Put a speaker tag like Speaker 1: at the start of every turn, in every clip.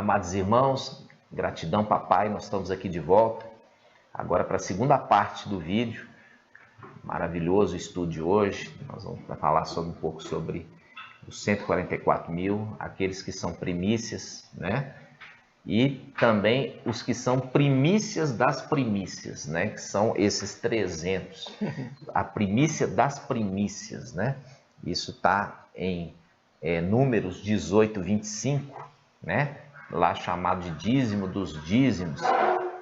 Speaker 1: Amados irmãos, gratidão, papai, nós estamos aqui de volta. Agora para a segunda parte do vídeo, maravilhoso estudo de hoje. Nós vamos falar um pouco sobre os 144 mil, aqueles que são primícias, né? E também os que são primícias das primícias, né? Que são esses 300. A primícia das primícias, né? Isso está em Números 18, 25, né? Lá chamado de dízimo dos dízimos.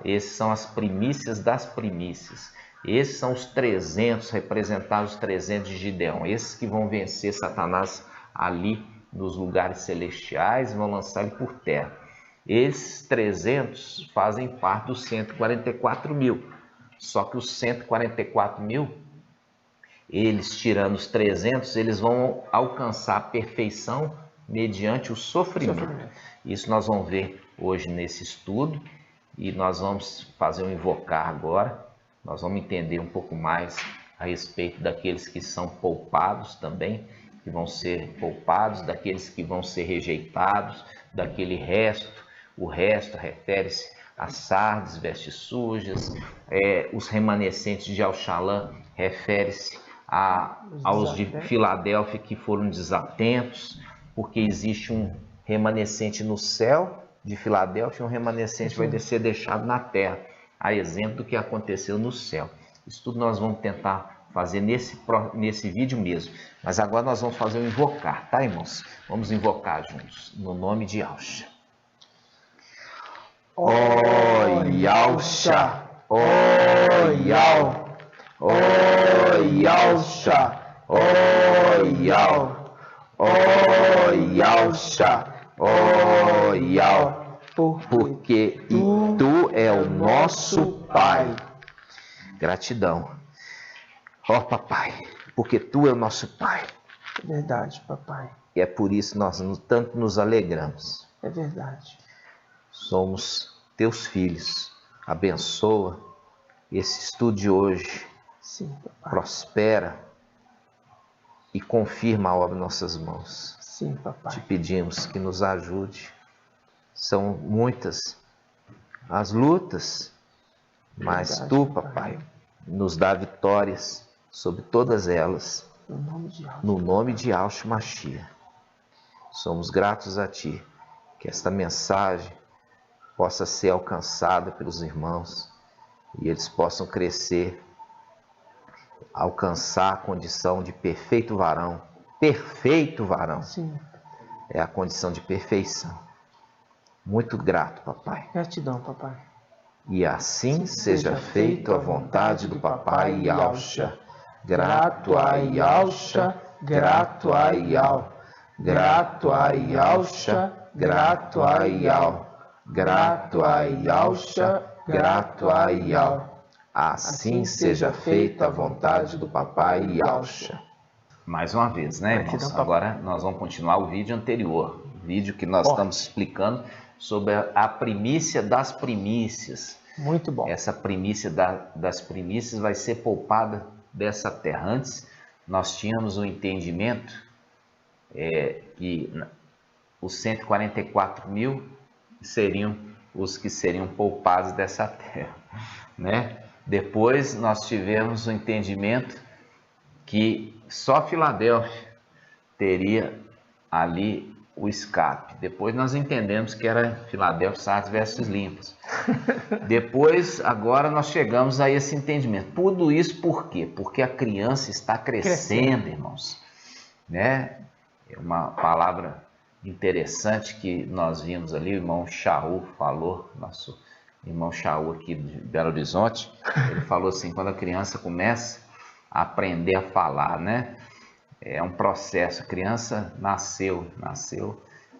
Speaker 1: Esses são as primícias das primícias. Esses são os 300, representados os 300 de Gideão. Esses que vão vencer Satanás ali nos lugares celestiais e vão lançar ele por terra. Esses 300 fazem parte dos 144 mil. Só que os 144 mil, eles tirando os 300, eles vão alcançar a perfeição mediante o sofrimento. Isso nós vamos ver hoje nesse estudo e nós vamos fazer um invocar agora. Nós vamos entender um pouco mais a respeito daqueles que são poupados também, que vão ser poupados, daqueles que vão ser rejeitados, daquele resto. O resto refere-se a Sardes, vestes sujas, os remanescentes de Alxalã refere-se aos de Filadélfia que foram desatentos, porque existe um remanescente no céu de Filadélfia e um remanescente vai ser deixado na terra, a exemplo do que aconteceu no céu. Isso tudo nós vamos tentar fazer nesse vídeo mesmo. Mas agora nós vamos fazer um invocar, tá, irmãos? Vamos invocar juntos, no nome de Yahshua. Ó Yahshua, ó Yahshua, ó Yahshua, ó Yahshua, ó Yahshua, ó Yahshua, porque tu é o nosso Pai. Gratidão. Ó papai, porque tu é o nosso Pai.
Speaker 2: É verdade, papai.
Speaker 1: E é por isso nós tanto nos alegramos.
Speaker 2: É verdade.
Speaker 1: Somos teus filhos. Abençoa esse estudo de hoje.
Speaker 2: Sim, papai.
Speaker 1: Prospera e confirma a obra em nossas mãos.
Speaker 2: Sim, papai.
Speaker 1: Te pedimos que nos ajude. São muitas as lutas, mas
Speaker 2: Verdade,
Speaker 1: tu, papai, nos dá vitórias sobre todas elas. No nome de Yahshua Mashiach. Somos gratos a ti. Que esta mensagem possa ser alcançada pelos irmãos e eles possam crescer, alcançar a condição de perfeito varão. Perfeito varão.
Speaker 2: Sim.
Speaker 1: É a condição de perfeição. Muito grato, papai.
Speaker 2: Gratidão, papai.
Speaker 1: E assim seja feito a vontade do papai Yahshua. Grato a Yahshua, grato a Yahshua, grato a Yahshua, grato a Yahshua, grato a Yahshua, grato a Yahshua. Assim seja feita a vontade do papai Yahshua. Mais uma vez, né, irmãos? Agora nós vamos continuar o vídeo anterior, o vídeo que nós estamos explicando sobre a primícia das primícias.
Speaker 2: Muito bom.
Speaker 1: Essa primícia das primícias vai ser poupada dessa terra. Antes, nós tínhamos o entendimento que os 144 mil seriam os que seriam poupados dessa terra, né? Depois, nós tivemos o entendimento que só Filadélfia teria ali o escape. Depois nós entendemos que era Filadélfia, Sardes, vestes limpas. Depois, agora nós chegamos a esse entendimento. Tudo isso por quê? Porque a criança está crescendo, irmãos. Né? É uma palavra interessante que nós vimos ali, o irmão Shaul falou, nosso irmão Shaul aqui de Belo Horizonte, ele falou assim, quando a criança começa a aprender a falar, né? É um processo. A criança nasceu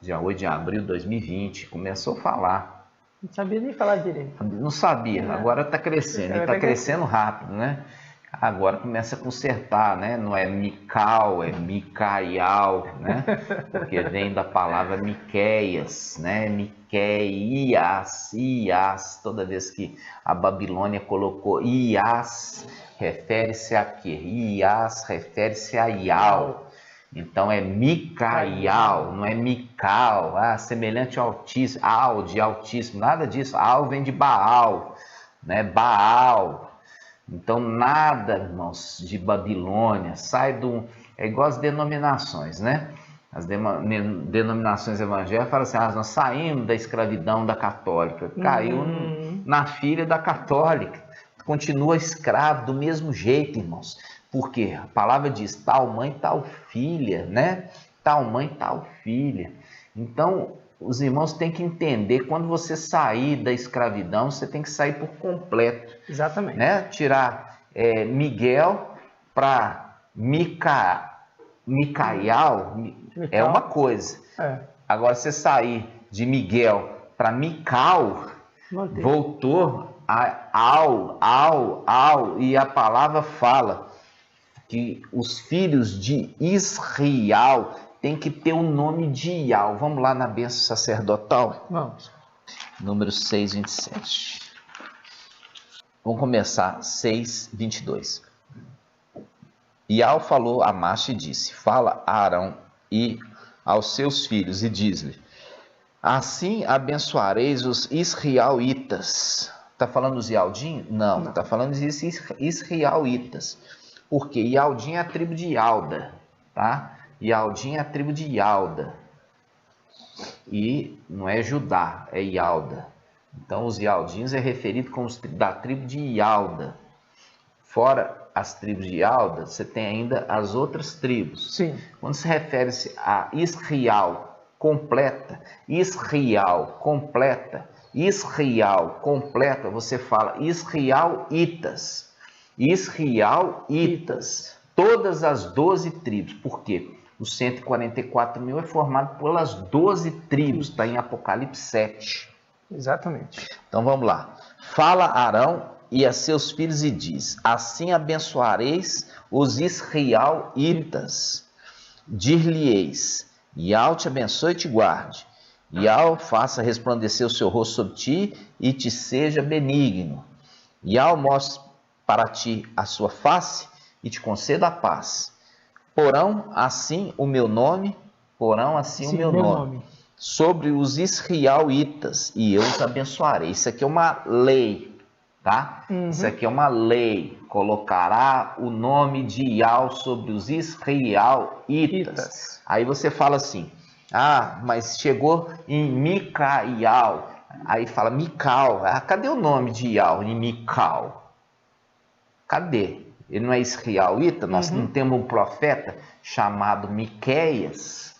Speaker 1: dia 8 de abril de 2020, começou a falar.
Speaker 2: Não sabia nem falar direito.
Speaker 1: Não sabia, agora está crescendo, e está crescendo rápido, né? Agora começa a consertar, né? Não é Mical, é Micaial, né? Porque vem da palavra Miqueias, né? Miqueias, Ias. Toda vez que a Babilônia colocou Ias, refere-se a quê? Ias refere-se a Ial. Então é Micaial, não é Mical, semelhante ao Altíssimo, de Altíssimo, nada disso. Al vem de Baal, né? Baal. Então nada, irmãos, de Babilônia, sai do... É igual as denominações, né? As denominações evangélicas falam assim, nós saímos da escravidão da católica, caiu na filha da católica, continua escravo do mesmo jeito, irmãos. Porque a palavra diz, tal mãe, tal filha, né? Tal mãe, tal filha. Então, os irmãos têm que entender, quando você sair da escravidão, você tem que sair por completo.
Speaker 2: Exatamente.
Speaker 1: Né? Tirar Miguel para Micaial é uma coisa. Agora, você sair de Miguel para Mical, voltou a Al, e a palavra fala que os filhos de Israel têm que ter o nome de Ial. Vamos lá na bênção sacerdotal?
Speaker 2: Vamos.
Speaker 1: Número 6:27. Vamos começar, 6:22. Ial falou a Macha e disse, fala a Arão e aos seus filhos, e diz-lhe, assim abençoareis os israelitas. Está falando dos Ialdinhos? Não, está falando dos israelitas. Porque Ialdinho é a tribo de Ialda, tá? Ialdinho é a tribo de Ialda. E não é Judá, é Ialda. Então, os Ialdinhos é referido como da tribo de Ialda. Fora as tribos de Ialda, você tem ainda as outras tribos.
Speaker 2: Sim.
Speaker 1: Quando se refere-se a Israel completa, Israel completa, Israel completa, você fala Israelitas. Israelitas. Todas as 12 tribos. Por quê? Os 144 mil é formado pelas 12 tribos. Está em Apocalipse 7.
Speaker 2: Exatamente.
Speaker 1: Então vamos lá. Fala Arão e a seus filhos e diz, assim abençoareis os israelitas. Dir-lhe-eis, Ial te abençoe e te guarde. Ial faça resplandecer o seu rosto sobre ti e te seja benigno. Ial mostre para ti a sua face e te conceda a paz. Porão assim o meu nome, sobre os israelitas, e eu os abençoarei. Isso aqui é uma lei, tá? Isso aqui é uma lei. Colocará o nome de Ial sobre os israelitas. Aí você fala assim, mas chegou em Micaial. Aí fala Mical. Cadê o nome de Ial em Mical? Cadê? Ele não é israelita? Nós não temos um profeta chamado Miqueias?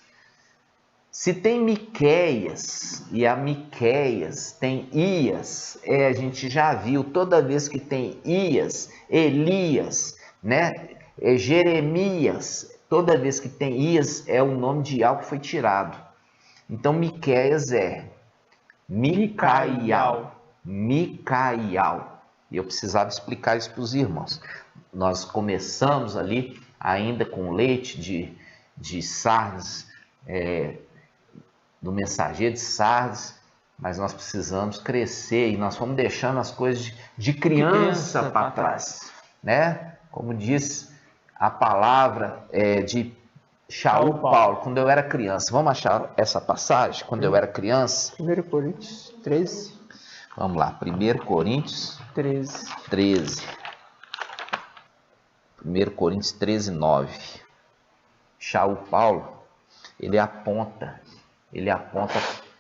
Speaker 1: Se tem Miqueias e a Miqueias tem Ias, a gente já viu, toda vez que tem Ias, Elias, né? Jeremias, toda vez que tem Ias é o nome de algo que foi tirado. Então Miqueias é Micaial. E eu precisava explicar isso para os irmãos. Nós começamos ali ainda com leite de Sardes, do mensageiro de Sardes, mas nós precisamos crescer e nós fomos deixando as coisas de criança para trás, né? Como diz a palavra de Shaul Paulo, quando eu era criança. Vamos achar essa passagem? Quando eu era criança.
Speaker 2: 1 Coríntios 13.
Speaker 1: Vamos lá, 1 Coríntios 13. 1 Coríntios 13, 9. Shaul Paulo, ele aponta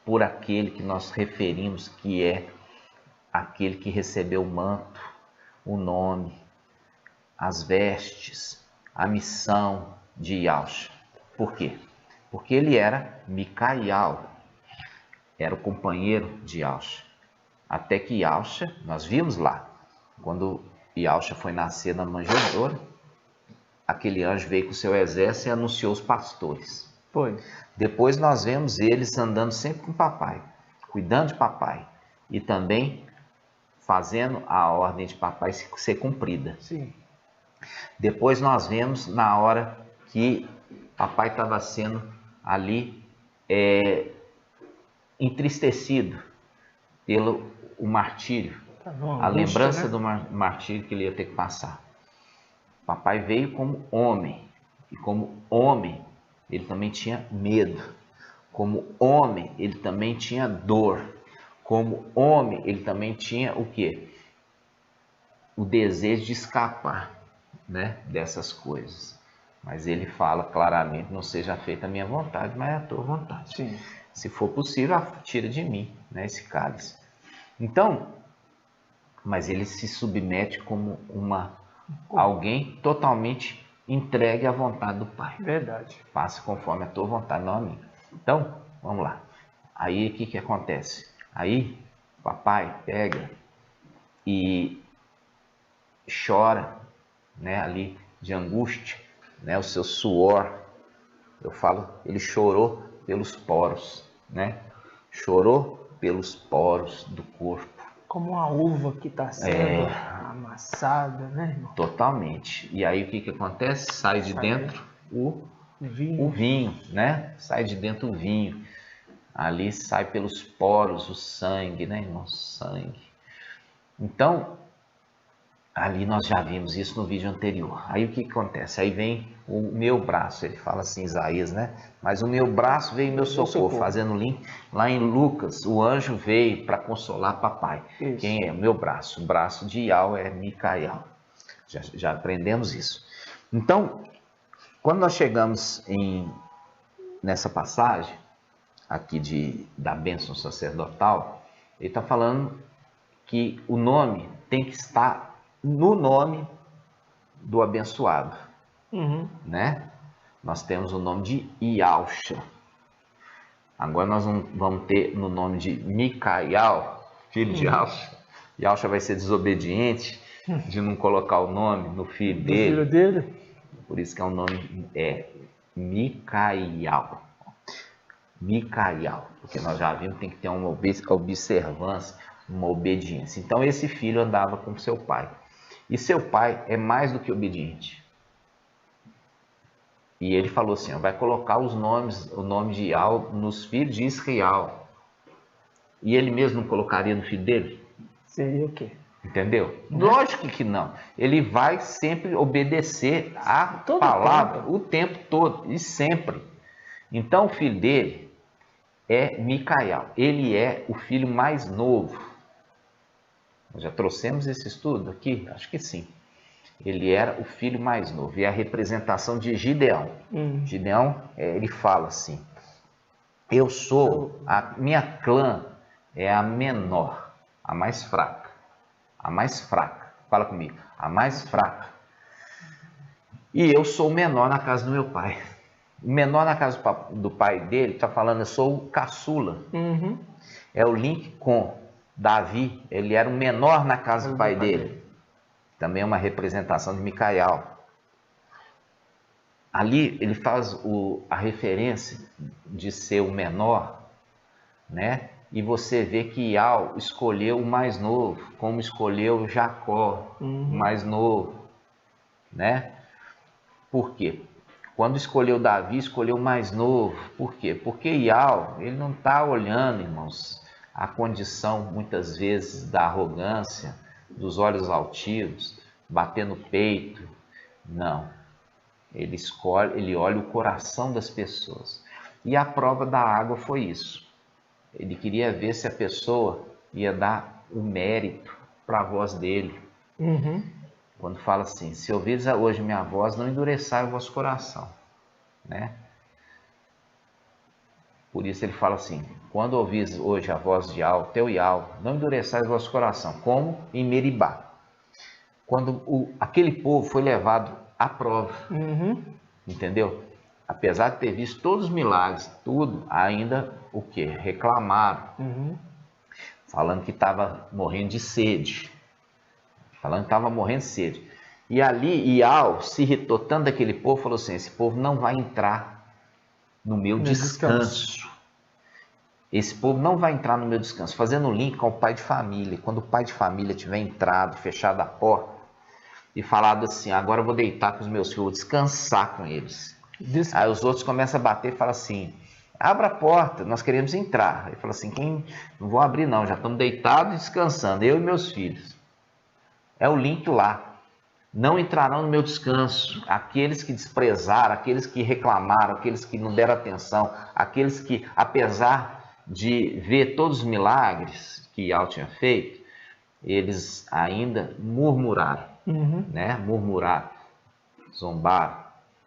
Speaker 1: por aquele que nós referimos que é aquele que recebeu o manto, o nome, as vestes, a missão de Yahshua. Por quê? Porque ele era Micaial, era o companheiro de Yahshua. Até que Yahshua, nós vimos lá, quando Yahshua foi nascer na manjedoura, aquele anjo veio com o seu exército e anunciou os pastores.
Speaker 2: Foi.
Speaker 1: Depois nós vemos eles andando sempre com o papai, cuidando de papai e também fazendo a ordem de papai ser cumprida.
Speaker 2: Sim.
Speaker 1: Depois nós vemos na hora que papai estava sendo ali entristecido pelo martírio, a lembrança, né, do martírio que ele ia ter que passar. Papai veio como homem, e como homem ele também tinha medo. Como homem, ele também tinha dor. Como homem, ele também tinha o quê? O desejo de escapar, né, dessas coisas. Mas ele fala claramente, não seja feita a minha vontade, mas a tua vontade.
Speaker 2: Sim.
Speaker 1: Se for possível, tira de mim, né, esse cálice. Então, mas ele se submete como alguém totalmente entregue à vontade do Pai.
Speaker 2: Verdade.
Speaker 1: Faça conforme a tua vontade, não a minha. Então, vamos lá. Aí, o que acontece? Aí, o papai pega e chora, né, ali de angústia, né, o seu suor. Eu falo, ele chorou pelos poros, né? Chorou pelos poros do corpo.
Speaker 2: Como uma uva que está sendo amassada, né, irmão?
Speaker 1: Totalmente. E aí o que acontece? Sai de dentro o vinho, né? Sai de dentro o vinho. Ali sai pelos poros o sangue, né, irmão? Sangue. Então, ali nós já vimos isso no vídeo anterior. Aí o que acontece? Aí vem o meu braço, ele fala assim, Isaías, né? Mas o meu braço veio em meu socorro, fazendo link lá em Lucas, o anjo veio para consolar papai. Isso. Quem é? O meu braço. O braço de Ial é Micael. Já aprendemos isso. Então, quando nós chegamos nessa passagem aqui da bênção sacerdotal, ele está falando que o nome tem que estar no nome do abençoado, né? Nós temos o nome de Ialcha. Agora nós vamos ter no nome de Micael, filho de Ialcha. Ialcha vai ser desobediente de não colocar o nome no filho dele. Por isso que é o nome Micael. Micael, porque nós já vimos que tem que ter uma observância, uma obediência. Então esse filho andava com seu pai. E seu pai é mais do que obediente. E ele falou assim, vai colocar o nome de Ial nos filhos de Israel. E ele mesmo não colocaria no filho dele?
Speaker 2: Seria o quê?
Speaker 1: Entendeu? Lógico que não. Ele vai sempre obedecer a palavra o tempo todo e sempre. Então o filho dele é Micael. Ele é o filho mais novo. Nós já trouxemos esse estudo aqui? Acho que sim. Ele era o filho mais novo. E a representação de Gideão. Gideão, ele fala assim, a minha clã é a menor, a mais fraca. A mais fraca. Fala comigo. A mais fraca. E eu sou o menor na casa do meu pai. O menor na casa do pai dele está falando, eu sou o caçula. É o link com Davi. Ele era o menor na casa do pai dele. Também é uma representação de Micael. Ali ele faz a referência de ser o menor, né? E você vê que Ial escolheu o mais novo, como escolheu Jacó, o mais novo, né? Por quê? Quando escolheu Davi, escolheu o mais novo. Por quê? Porque Ial, ele não está olhando, irmãos, a condição, muitas vezes, da arrogância, dos olhos altivos, bater no peito. Não. Ele olha o coração das pessoas. E a prova da água foi isso. Ele queria ver se a pessoa ia dar o mérito para a voz dele. Quando fala assim, se ouvires hoje minha voz, não endureçai o vosso coração, né? Por isso ele fala assim, quando ouvires hoje a voz de Ial, teu Ial, não endureçai o vosso coração, como em Meribá. Quando aquele povo foi levado à prova, entendeu? Apesar de ter visto todos os milagres, tudo, ainda o quê? Reclamaram, falando que estava morrendo de sede. E ali, Ial se irritou tanto daquele povo, falou assim, esse povo não vai entrar no meu descanso. Esse povo não vai entrar no meu descanso. Fazendo um link com o pai de família. Quando o pai de família tiver entrado, fechado a porta, e falado assim, agora eu vou deitar com os meus filhos, vou descansar com eles. Aí os outros começam a bater e falam assim, abra a porta, nós queremos entrar. Ele fala assim, não vou abrir não, já estamos deitados e descansando, eu e meus filhos. É o link lá. não entrarão no meu descanso. Aqueles que desprezaram, aqueles que reclamaram, aqueles que não deram atenção, aqueles que, apesar de ver todos os milagres que Yahweh tinha feito, eles ainda murmuraram, né? Murmuraram, zombaram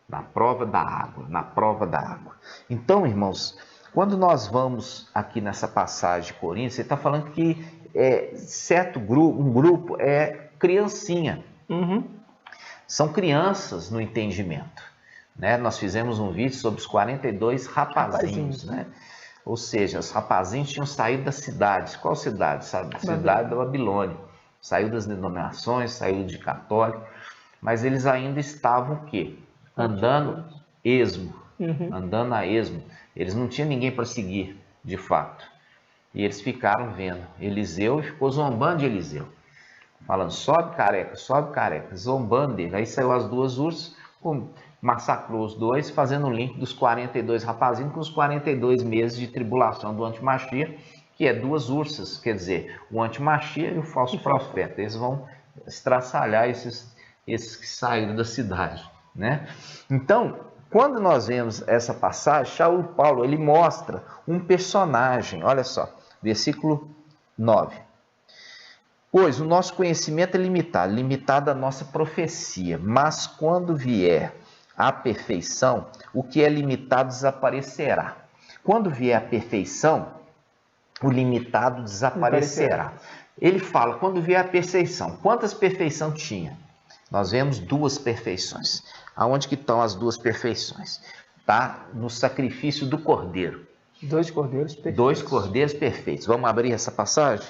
Speaker 1: na prova da água, na prova da água. Então, irmãos, quando nós vamos aqui nessa passagem de Coríntios, você está falando que certo grupo, um grupo é criancinha. São crianças no entendimento, né? Nós fizemos um vídeo sobre os 42 rapazinhos, né? Ou seja, os rapazinhos tinham saído da cidade. Qual cidade? Sabe? Cidade da Babilônia. Saiu das denominações, saiu de católico, mas eles ainda estavam o quê? Andando esmo, andando a esmo. Eles não tinham ninguém para seguir, de fato. E eles ficaram vendo Eliseu e ficou zombando de Eliseu. Falando, sobe careca, zombando dele. Aí saiu as duas ursas, massacrou os dois, fazendo o link dos 42 rapazinhos com os 42 meses de tribulação do Antimachia, que é duas ursas, quer dizer, o Antimachia e o falso profeta. Eles vão estraçalhar esses que saíram da cidade, né? Então, quando nós vemos essa passagem, Shaul Paulo, ele mostra um personagem, olha só, versículo 9. Pois o nosso conhecimento é limitado à nossa profecia, mas quando vier a perfeição, o que é limitado desaparecerá. Quando vier a perfeição, o limitado desaparecerá. Ele fala, quando vier a perfeição, quantas perfeições tinha? Nós vemos duas perfeições. Aonde que estão as duas perfeições? Tá no sacrifício do cordeiro.
Speaker 2: Dois cordeiros perfeitos.
Speaker 1: Dois cordeiros perfeitos. Vamos abrir essa passagem?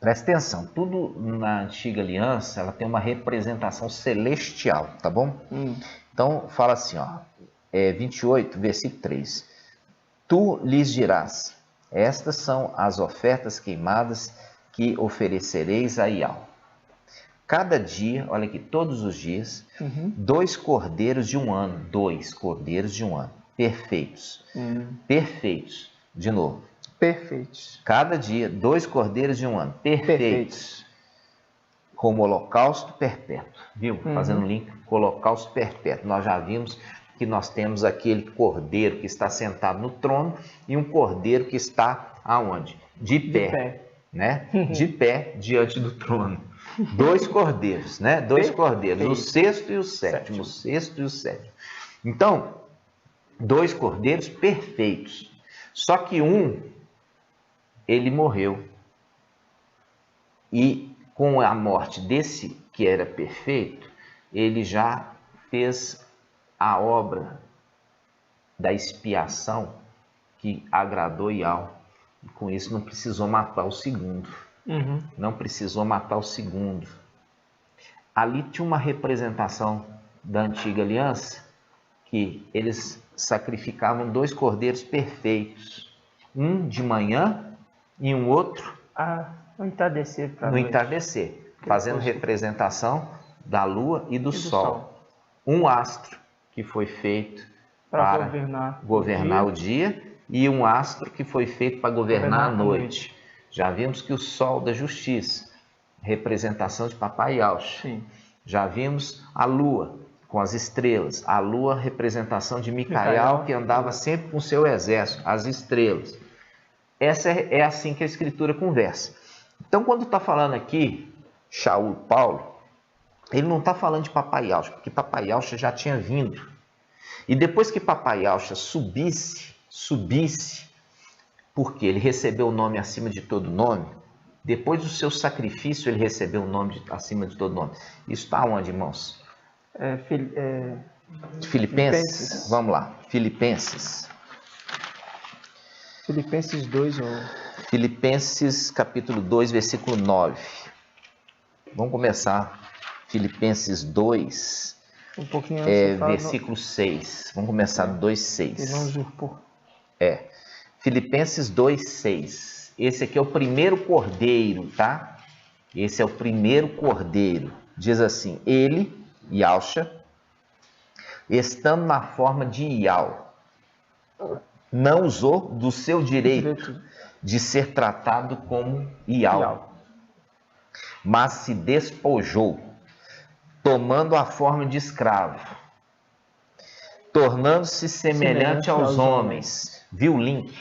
Speaker 1: Presta atenção, tudo na antiga aliança, ela tem uma representação celestial, tá bom? Então, fala assim, ó, 28, versículo 3. Tu lhes dirás, estas são as ofertas queimadas que oferecereis a Yahweh. Cada dia, olha aqui, todos os dias, 2 cordeiros de um ano, 2 cordeiros de um ano, perfeitos, perfeitos, de novo.
Speaker 2: Perfeitos.
Speaker 1: Cada dia, 2 cordeiros de um ano, perfeitos. Como holocausto perpétuo. Viu? Fazendo link com holocausto perpétuo. Nós já vimos que nós temos aquele cordeiro que está sentado no trono e um cordeiro que está aonde? De pé. Né? De pé diante do trono. 2 cordeiros, né? 2 cordeiros. O sexto e o sétimo. O sexto e o sétimo. Então, 2 cordeiros perfeitos. Só que ele morreu. E com a morte desse que era perfeito, ele já fez a obra da expiação que agradou Yahweh. E com isso não precisou matar o segundo. Não precisou matar o segundo. Ali tinha uma representação da antiga aliança, que eles sacrificavam 2 cordeiros perfeitos. Um de manhã e um outro
Speaker 2: no entardecer.
Speaker 1: No entardecer, fazendo representação da lua e do sol. Um astro que foi feito para governar o dia e um astro que foi feito para governar a noite. Já vimos que o sol da justiça, representação de Papai Yahweh. Já vimos a lua com as estrelas. A lua, representação de Micael, que andava sempre com seu exército, as estrelas. Essa é assim que a Escritura conversa. Então, quando está falando aqui, Shaul Paulo, ele não está falando de Papai Yahweh, porque Papai Yahweh já tinha vindo. E depois que Papai Yahweh subisse, porque ele recebeu o nome acima de todo nome, depois do seu sacrifício ele recebeu o nome acima de todo nome. Isso está onde, irmãos? Filipenses. Vamos lá, Filipenses
Speaker 2: 2.
Speaker 1: Filipenses capítulo 2, versículo 9. Vamos começar. Filipenses 2,
Speaker 2: um pouquinho antes,
Speaker 1: versículo 6. Vamos começar do 2,6.
Speaker 2: Ele não usurpou.
Speaker 1: Filipenses 2,6. Esse aqui é o primeiro cordeiro, tá? Esse é o primeiro cordeiro. Diz assim, ele, Yahshua, estando na forma de Yahweh, não usou do seu direito de ser tratado como Yahweh, mas se despojou, tomando a forma de escravo, tornando-se semelhante aos homens. Viu o link?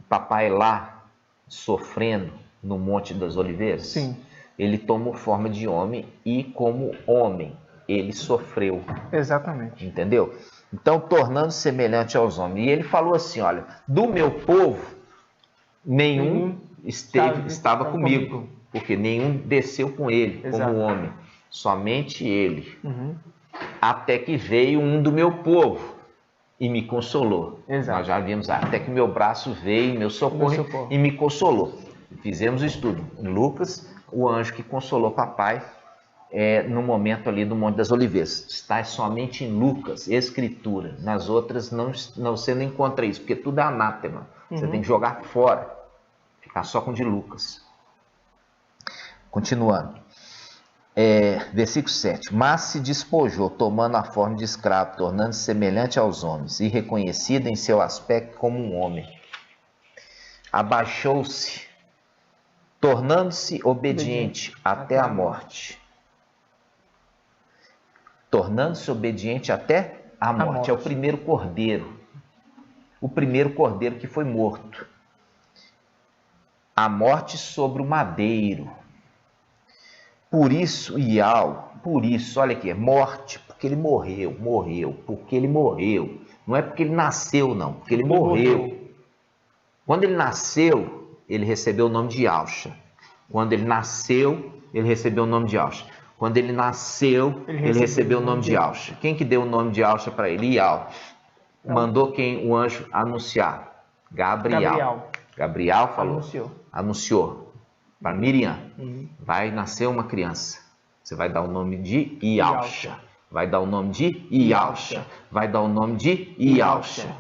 Speaker 1: Papai lá, sofrendo no Monte das Oliveiras?
Speaker 2: Sim.
Speaker 1: Ele tomou forma de homem e, como homem, ele sofreu.
Speaker 2: Exatamente.
Speaker 1: Entendeu? Então, tornando-se semelhante aos homens. E ele falou assim, olha, do meu povo, nenhum estava comigo, porque nenhum desceu com ele como homem, somente ele. Até que veio um do meu povo e me consolou. Nós já vimos, até que meu braço veio, meu socorro e me consolou. Fizemos o estudo. Em Lucas, o anjo que consolou papai no momento ali do Monte das Oliveiras. Está somente em Lucas, Escritura. Nas outras você não encontra isso, porque tudo é anátema. Você tem que jogar fora. Ficar só com de Lucas. Continuando. Versículo 7. Mas se despojou, tomando a forma de escravo, tornando-se semelhante aos homens, e reconhecido em seu aspecto como um homem. Abaixou-se, tornando-se obediente até a morte. Tornando-se obediente até a morte. É o primeiro cordeiro. O primeiro cordeiro que foi morto. A morte sobre o madeiro. Por isso, olha aqui, morte, porque ele morreu, porque ele morreu. Não é porque ele nasceu, não, porque ele morreu. Quando ele nasceu, ele recebeu o nome de Yahshua. Quando ele nasceu, ele recebeu o nome de Yahshua. Quando ele nasceu, ele recebeu o nome de Yahshua. Quem que deu o nome de Yahshua para ele? Yahweh. Mandou quem? O anjo anunciar? Gabriel falou. Anunciou para Miriam. Vai nascer uma criança. Você vai dar o nome de Yahshua. Vai dar o nome de Yahshua. Vai dar o nome de Yahshua.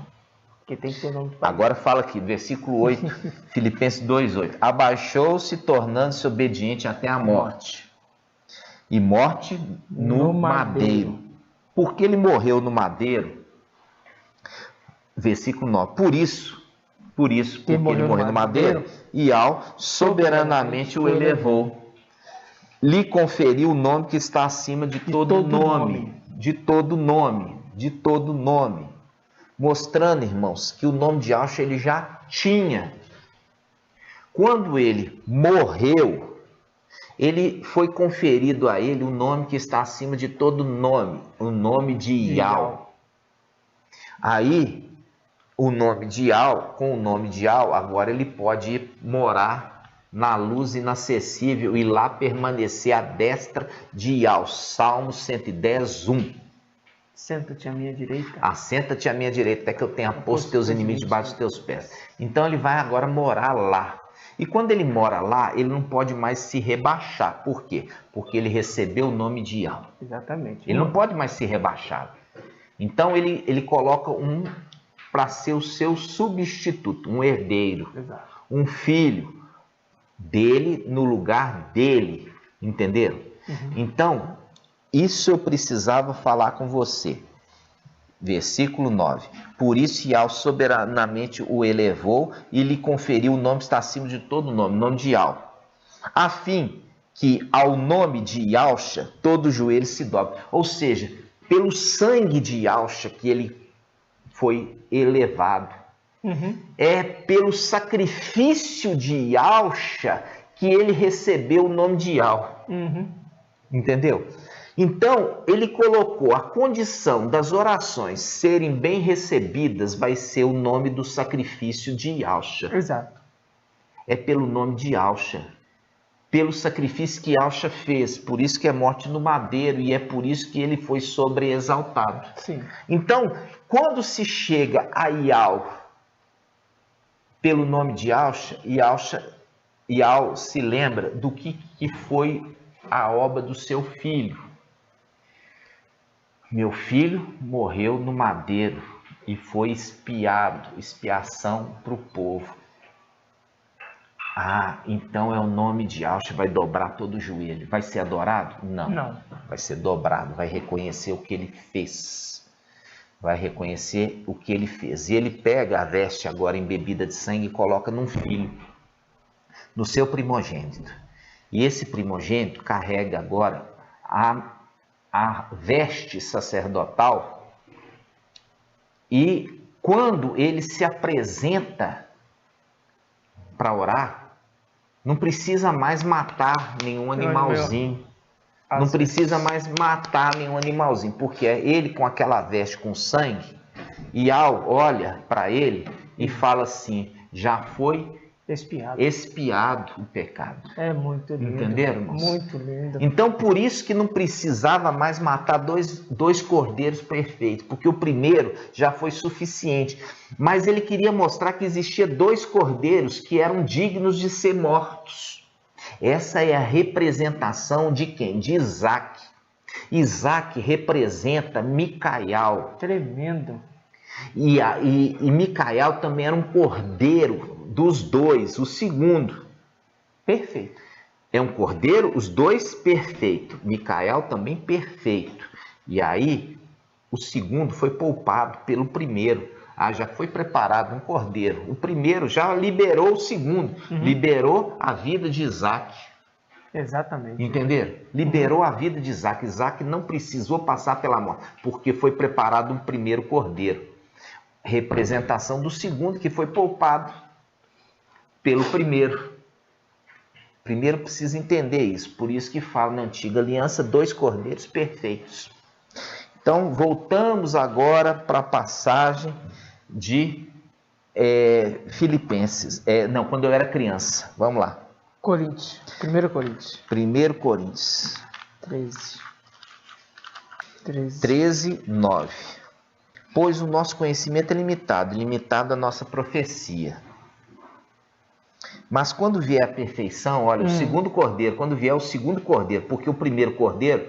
Speaker 2: Que tem que ter nome.
Speaker 1: Agora fala aqui, versículo 8, Filipenses 2:8. Abaixou-se, tornando-se obediente até a morte. E morte no madeiro. Porque ele morreu no madeiro. Versículo 9. Por isso, porque ele morreu no madeiro, Yahweh soberanamente o elevou. Lhe conferiu o nome que está acima de todo nome. De todo nome. Mostrando, irmãos, que o nome de Yahshua ele já tinha. Quando ele morreu, ele foi conferido a ele o nome que está acima de todo nome, o nome de Yahweh. Aí, o nome de Yahweh, com o nome de Yahweh, agora ele pode morar na luz inacessível e lá permanecer à destra de Yahweh. Salmo 110, 1.
Speaker 2: Senta-te à minha direita.
Speaker 1: Assenta-te à minha direita, até que eu tenha posto teus inimigos debaixo dos teus pés. Então ele vai agora morar lá. E quando ele mora lá, ele não pode mais se rebaixar. Por quê? Porque ele recebeu o nome de Yahweh.
Speaker 2: Exatamente.
Speaker 1: Ele não pode mais ser rebaixado. Então ele coloca um para ser o seu substituto, um herdeiro, um filho dele no lugar dele. Entenderam? Então, isso eu precisava falar com você. Versículo 9. Por isso Yahweh soberanamente o elevou e lhe conferiu o nome que está acima de todo nome, o nome de Yahweh, a fim que ao nome de Yahshua todo joelho se dobre. Ou seja, pelo sangue de Yahshua que ele foi elevado. É pelo sacrifício de Yahshua que ele recebeu o nome de Yahweh. Entendeu? Então, ele colocou a condição das orações serem bem recebidas, vai ser o nome do sacrifício de Yahshua.
Speaker 2: Exato.
Speaker 1: É pelo nome de Yahshua. Pelo sacrifício que Yahshua fez. Por isso que é morte no madeiro e é por isso que ele foi sobreexaltado.
Speaker 2: Sim.
Speaker 1: Então, quando se chega a Yahweh pelo nome de Yahshua, Yahweh se lembra do que foi a obra do seu filho. Meu filho morreu no madeiro e foi expiação para o povo. Então é o nome de Yahshua, vai dobrar todo o joelho. Vai ser adorado? Não. Vai ser dobrado, vai reconhecer o que ele fez. Vai reconhecer o que ele fez. E ele pega a veste agora embebida de sangue e coloca num filho, no seu primogênito. E esse primogênito carrega agora a veste sacerdotal, e quando ele se apresenta para orar, não precisa mais matar nenhum animalzinho. Não precisa mais matar nenhum animalzinho, porque é ele com aquela veste com sangue, e olha para ele e fala assim: já foi expiado o pecado.
Speaker 2: É muito lindo.
Speaker 1: Entenderam, irmãos?
Speaker 2: Muito lindo.
Speaker 1: Então, por isso que não precisava mais matar dois cordeiros perfeitos, porque o primeiro já foi suficiente. Mas ele queria mostrar que existia 2 cordeiros que eram dignos de ser mortos. Essa é a representação de quem? De Isaac. Isaac representa Micael.
Speaker 2: Tremendo.
Speaker 1: E Micael também era um cordeiro dos 2, o segundo.
Speaker 2: Perfeito.
Speaker 1: É um cordeiro, os 2 perfeito. Micael também perfeito. E aí, o segundo foi poupado pelo primeiro. Já foi preparado um cordeiro. O primeiro já liberou o segundo. Liberou a vida de Isaac.
Speaker 2: Exatamente.
Speaker 1: Entenderam? Liberou a vida de Isaac. Isaac não precisou passar pela morte, porque foi preparado um primeiro cordeiro. Representação do segundo que foi poupado pelo primeiro. Primeiro precisa entender isso. Por isso que fala na antiga aliança 2 cordeiros perfeitos. Então, voltamos agora para a passagem de Filipenses. Não, quando eu era criança. Vamos lá.
Speaker 2: Coríntios. 1 Coríntios.
Speaker 1: 1 Coríntios. 13, 9. Pois o nosso conhecimento é limitado a nossa profecia. Mas quando vier a perfeição, olha, o segundo cordeiro, quando vier o segundo cordeiro, porque o primeiro cordeiro,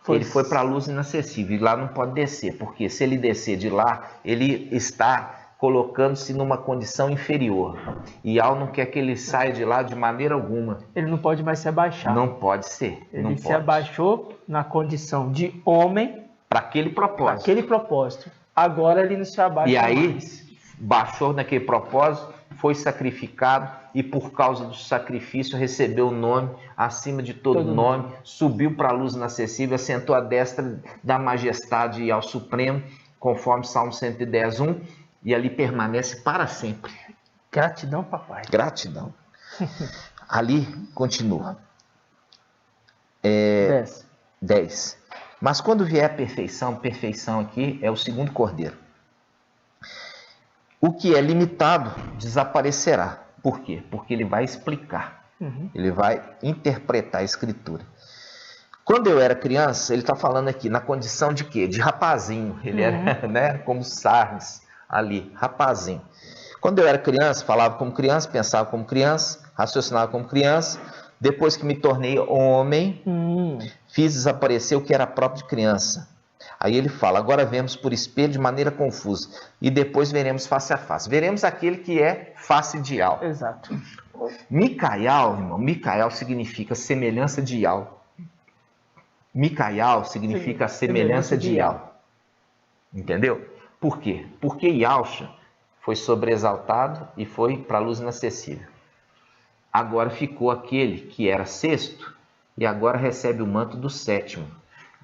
Speaker 1: ele foi para a luz inacessível, e lá não pode descer, porque se ele descer de lá, ele está colocando-se numa condição inferior. E Al não quer que ele saia de lá de maneira alguma.
Speaker 2: Ele não pode mais se abaixar.
Speaker 1: Não pode ser.
Speaker 2: Ele se abaixou na condição de homem.
Speaker 1: Para aquele propósito.
Speaker 2: Agora ele não se abaixa
Speaker 1: mais. E aí,
Speaker 2: mais.
Speaker 1: Baixou naquele propósito, foi sacrificado e por causa do sacrifício recebeu o nome acima de todo nome, subiu para a luz inacessível, assentou à destra da majestade e ao Supremo, conforme Salmo 110, 1, e ali permanece para sempre.
Speaker 2: Gratidão, papai.
Speaker 1: Gratidão. Ali continua. 10. Mas quando vier a perfeição aqui é o segundo cordeiro. O que é limitado desaparecerá. Por quê? Porque ele vai explicar. Ele vai interpretar a Escritura. Quando eu era criança, ele está falando aqui na condição de quê? De rapazinho. Ele era, né, como Sarnes ali, rapazinho. Quando eu era criança, falava como criança, pensava como criança, raciocinava como criança. Depois que me tornei homem, fiz desaparecer o que era próprio de criança. Aí ele fala, agora vemos por espelho de maneira confusa, e depois veremos face a face. Veremos aquele que é face de Al.
Speaker 2: Exato.
Speaker 1: Micael, irmão, Micael significa semelhança de Al. Micael significa semelhança de Al. Entendeu? Por quê? Porque Yalcha foi sobreexaltado e foi para a luz inacessível. Agora ficou aquele que era sexto e agora recebe o manto do sétimo.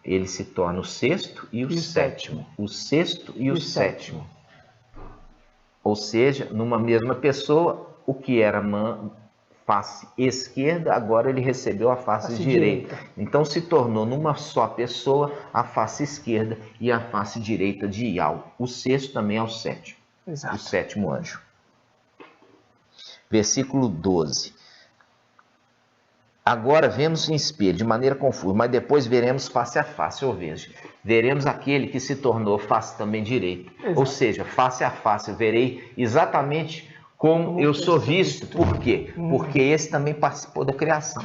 Speaker 1: Ele se torna o sexto e o sétimo. O sexto e o sétimo. Ou seja, numa mesma pessoa, o que era face esquerda, agora ele recebeu a face direita. Então se tornou numa só pessoa a face esquerda e a face direita de Ial. O sexto também é o sétimo.
Speaker 2: Exato.
Speaker 1: O sétimo anjo. Versículo 12. Agora vemos em espelho, de maneira confusa, mas depois veremos face a face, ou veja, veremos aquele que se tornou face também direita. Exato. Ou seja, face a face, eu verei exatamente como eu sou visto. Por quê? Porque esse também participou da criação.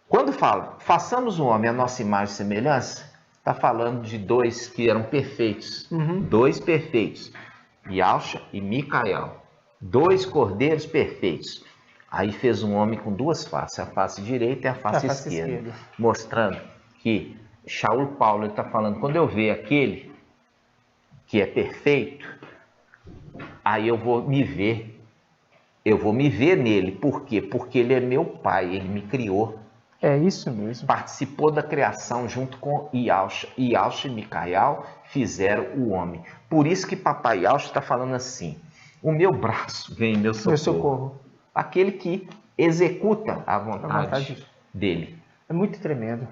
Speaker 1: Quando fala, façamos o homem a nossa imagem e semelhança, está falando de 2 que eram perfeitos. 2 perfeitos, Yalcha e Micael. 2 cordeiros perfeitos. Aí fez um homem com 2 faces, a face direita e a face esquerda. Mostrando que Shaul Paulo está falando, quando eu ver aquele que é perfeito, aí eu vou me ver nele. Por quê? Porque ele é meu pai, ele me criou,
Speaker 2: É isso mesmo.
Speaker 1: Participou da criação junto com Yaush. Yaush e Micael fizeram o homem. Por isso que papai Yaush está falando assim: o meu braço vem em meu socorro.
Speaker 2: Meu socorro.
Speaker 1: Aquele que executa a vontade dele.
Speaker 2: É muito tremendo.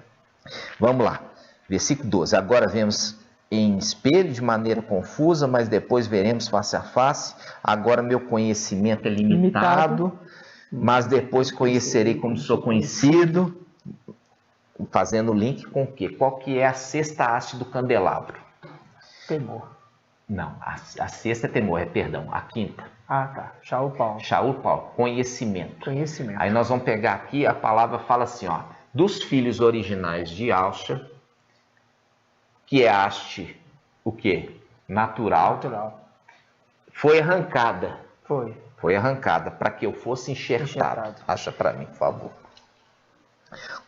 Speaker 1: Vamos lá. Versículo 12. Agora vemos em espelho de maneira confusa, mas depois veremos face a face. Agora meu conhecimento é limitado, mas depois conhecerei como sou conhecido. Fazendo link com o quê? Qual que é a sexta haste do candelabro?
Speaker 2: Temor.
Speaker 1: Não, a sexta é temor, perdão, a quinta.
Speaker 2: Ah, tá. Shaul Paulo.
Speaker 1: Shaul Paulo, conhecimento.
Speaker 2: Conhecimento.
Speaker 1: Aí nós vamos pegar aqui, a palavra fala assim, ó, dos filhos originais de Yaush, que é haste, o quê? Natural. Foi arrancada. Foi arrancada para que eu fosse enxertado. Acha para mim, por favor.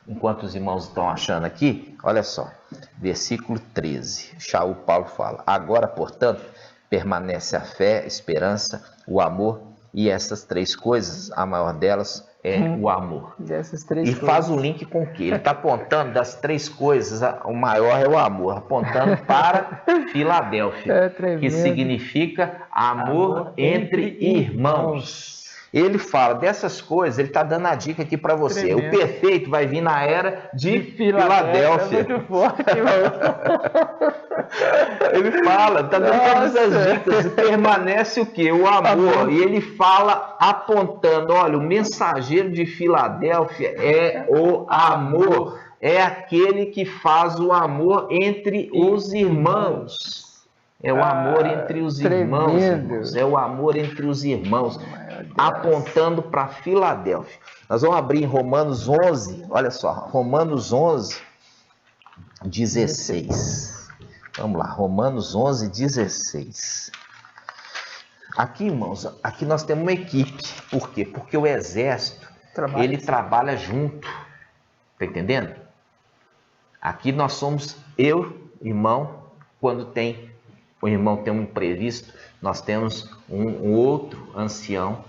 Speaker 1: Enquanto os irmãos estão achando aqui, olha só, versículo 13, Shaul Paulo fala: agora, portanto, permanece a fé, a esperança, o amor, e essas três coisas, a maior delas é o amor. E faz o link com o quê? Ele está apontando das três coisas, o maior é o amor, apontando para Filadélfia, que significa amor entre irmãos. Ele fala dessas coisas, ele está dando a dica aqui para você. Tremendo. O perfeito vai vir na era de Filadélfia. É muito forte, ele fala, está dando todas as dicas. E permanece o quê? O amor. E ele fala apontando, olha, o mensageiro de Filadélfia é o amor. É aquele que faz o amor entre os irmãos. É o amor entre os irmãos. É o amor entre os irmãos. Apontando para Filadélfia. Nós vamos abrir em Romanos 11. Olha só, Romanos 11, 16. Vamos lá, Romanos 11, 16. Aqui, irmãos, aqui nós temos uma equipe. Por quê? Porque o exército, ele trabalha junto. Tá entendendo? Aqui nós somos eu, irmão, quando o irmão tem um imprevisto, nós temos um outro ancião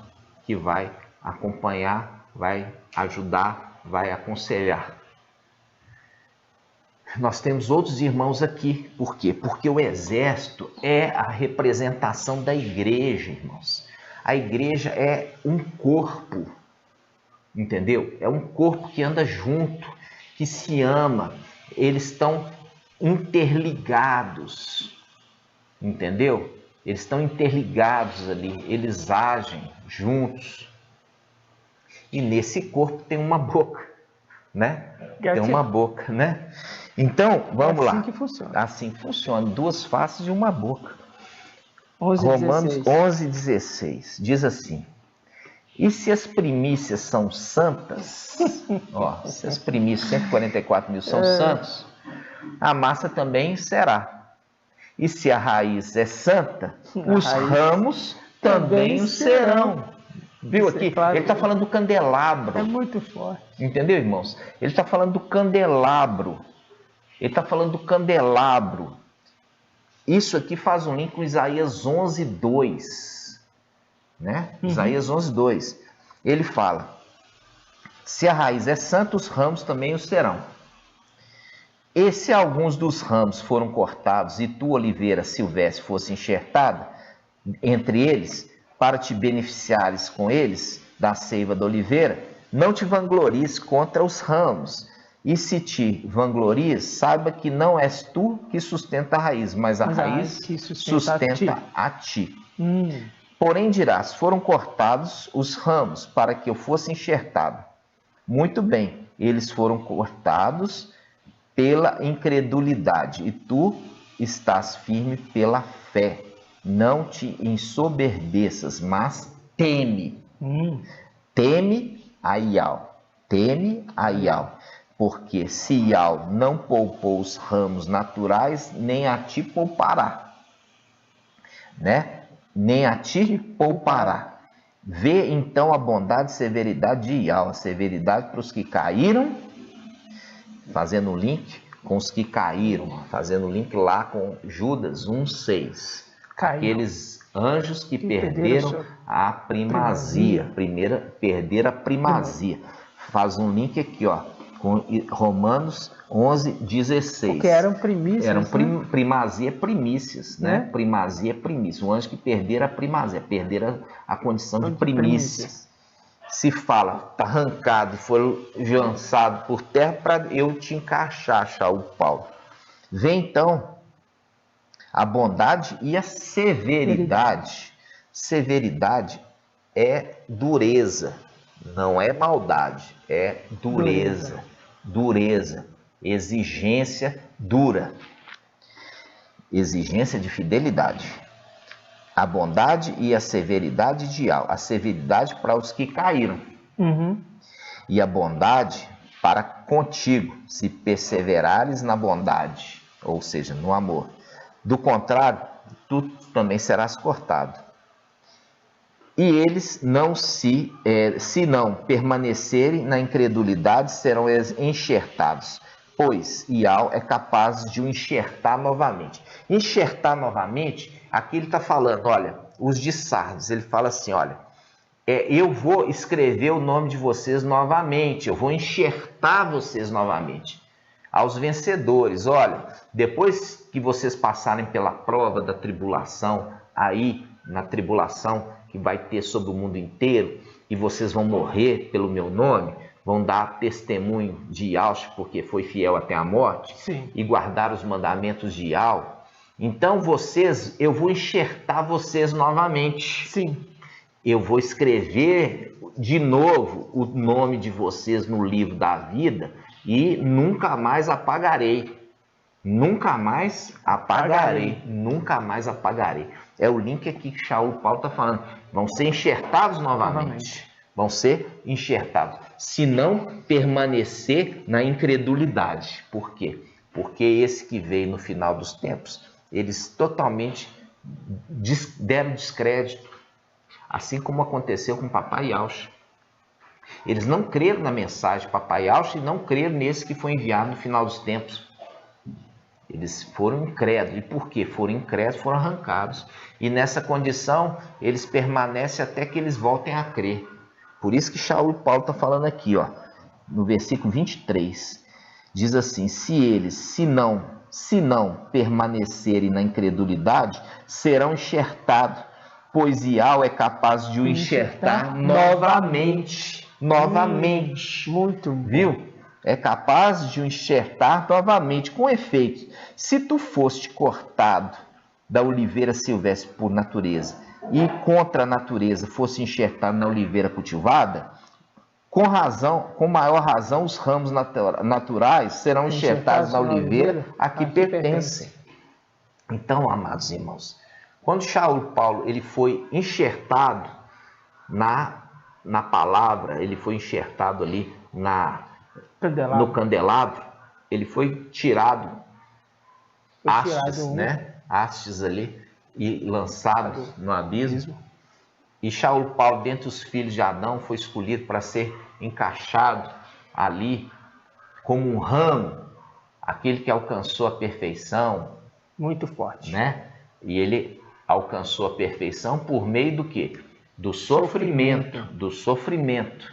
Speaker 1: que vai acompanhar, vai ajudar, vai aconselhar. Nós temos outros irmãos aqui. Por quê? Porque o exército é a representação da igreja, irmãos. A igreja é um corpo, entendeu? É um corpo que anda junto, que se ama. Eles estão interligados, entendeu? Eles estão interligados ali, eles agem juntos. E nesse corpo tem uma boca, né? Tem uma boca, né? Então, vamos lá.
Speaker 2: Assim que funciona.
Speaker 1: Assim funciona, duas faces e uma boca.
Speaker 2: 11,
Speaker 1: Romanos
Speaker 2: 16.
Speaker 1: 11, 16, diz assim: e se as primícias são santas, ó, se as primícias, 144 mil são santos, a massa também será. E se a raiz é santa, os ramos também o serão. Viu aqui? Ele está falando do candelabro.
Speaker 2: É muito forte.
Speaker 1: Entendeu, irmãos? Ele está falando do candelabro. Ele está falando do candelabro. Isso aqui faz um link com Isaías 11, 2. Né? Isaías 11, 2. Ele fala: se a raiz é santa, os ramos também o serão. E se alguns dos ramos foram cortados e tu, oliveira silvestre, fosse enxertada entre eles, para te beneficiares com eles da seiva da oliveira, não te vanglories contra os ramos. E se te vanglories, saiba que não és tu que sustenta a raiz, mas a raiz sustenta a ti. Porém dirás: foram cortados os ramos para que eu fosse enxertado. Muito bem, eles foram cortados pela incredulidade, e tu estás firme pela fé. Não te ensoberbeças, mas teme. Teme a Ial. Teme a Ial. Porque se Ial não poupou os ramos naturais, nem a ti poupará. Né? Nem a ti poupará. Vê então a bondade e severidade de Ial, a severidade para os que caíram, fazendo o link com os que caíram, fazendo o link lá com Judas 1,6. Aqueles anjos que perderam a primazia. Perderam a primazia. Faz um link aqui, ó, com Romanos 11:16.
Speaker 2: Porque eram primícias.
Speaker 1: Eram
Speaker 2: né?
Speaker 1: primazia, primícias, né?
Speaker 2: Né?
Speaker 1: Primazia, primícia. O anjo que perdera a primazia, perdera a condição de primícia. Se fala, está arrancado, foi lançado por terra para eu te encaixar, Shaul Paulo. Vem então a bondade e a severidade. Severidade é dureza, não é maldade, é dureza. Dureza, exigência dura, exigência de fidelidade. A bondade e a severidade ideal. A severidade para os que caíram. E a bondade para contigo, se perseverares na bondade, ou seja, no amor. Do contrário, tu também serás cortado. E eles não se não permanecerem na incredulidade, serão enxertados, pois Ial é capaz de o enxertar novamente. Enxertar novamente, aqui ele está falando, olha, os de Sardes, ele fala assim, olha, eu vou escrever o nome de vocês novamente, eu vou enxertar vocês novamente. Aos vencedores, olha, depois que vocês passarem pela prova da tribulação, aí na tribulação que vai ter sobre o mundo inteiro, e vocês vão morrer pelo meu nome, vão dar testemunho de Yahshua, porque foi fiel até a morte,
Speaker 2: Sim.
Speaker 1: E guardar os mandamentos de Yahweh. Então eu vou enxertar vocês novamente.
Speaker 2: Sim.
Speaker 1: Eu vou escrever de novo o nome de vocês no livro da vida e nunca mais apagarei. Nunca mais apagarei. Nunca mais apagarei. É o link aqui que Shaul Paulo está falando. Vão ser enxertados novamente. Vão ser enxertados. Se não permanecer na incredulidade. Por quê? Porque esse que veio no final dos tempos, eles totalmente deram descrédito. Assim como aconteceu com o Papai Yahshua. Eles não creram na mensagem de Papai Yahshua e não creram nesse que foi enviado no final dos tempos. Eles foram incrédulos. E por quê? Foram incrédulos, foram arrancados. E nessa condição, eles permanecem até que eles voltem a crer. Por isso que Shaul Paulo está falando aqui, ó, no versículo 23. Diz assim, se não permanecerem na incredulidade, serão enxertados, pois Ial é capaz de o enxertar novamente. Novamente.
Speaker 2: Muito bom.
Speaker 1: Viu? É capaz de o enxertar novamente. Com efeito, se tu foste cortado da oliveira silvestre por natureza e contra a natureza fosse enxertado na oliveira cultivada, com maior razão os ramos naturais serão enxertados na oliveira a que pertencem. Então, amados irmãos, quando Shaul Paulo ele foi enxertado na palavra, ele foi enxertado ali no candelabro, ele foi tirado hastes, né? Hastes ali e lançado no abismo. E Shaul Paulo, dentre os filhos de Adão, foi escolhido para ser encaixado ali como um ramo, aquele que alcançou a perfeição.
Speaker 2: Muito forte.
Speaker 1: Né? E ele alcançou a perfeição por meio do quê? Do sofrimento. Do sofrimento.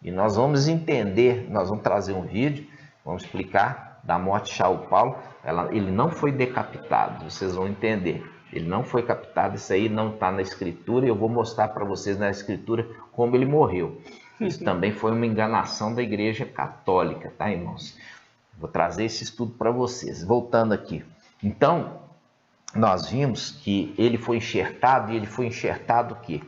Speaker 1: E nós vamos entender, nós vamos trazer um vídeo, vamos explicar da morte de Shaul Paulo. Ele não foi decapitado, vocês vão entender. Ele não foi captado, isso aí não está na escritura, e eu vou mostrar para vocês na escritura como ele morreu. Isso também foi uma enganação da igreja católica, tá, irmãos? Vou trazer esse estudo para vocês. Voltando aqui. Então, nós vimos que ele foi enxertado, e ele foi enxertado o quê?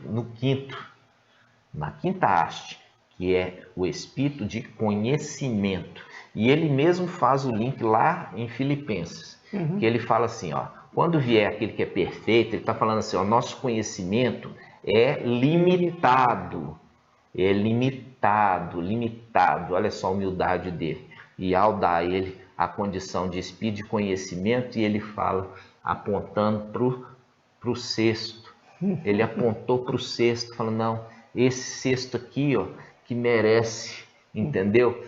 Speaker 1: Na quinta haste, que é o espírito de conhecimento. E ele mesmo faz o link lá em Filipenses, que ele fala assim, ó, quando vier aquele que é perfeito, ele está falando assim, ó, nosso conhecimento é limitado. É limitado. Olha só a humildade dele. E ao dar a ele a condição de espírito de conhecimento, e ele fala, apontando para o cesto. Ele apontou para o cesto, falando, não, esse cesto aqui, ó, que merece, entendeu?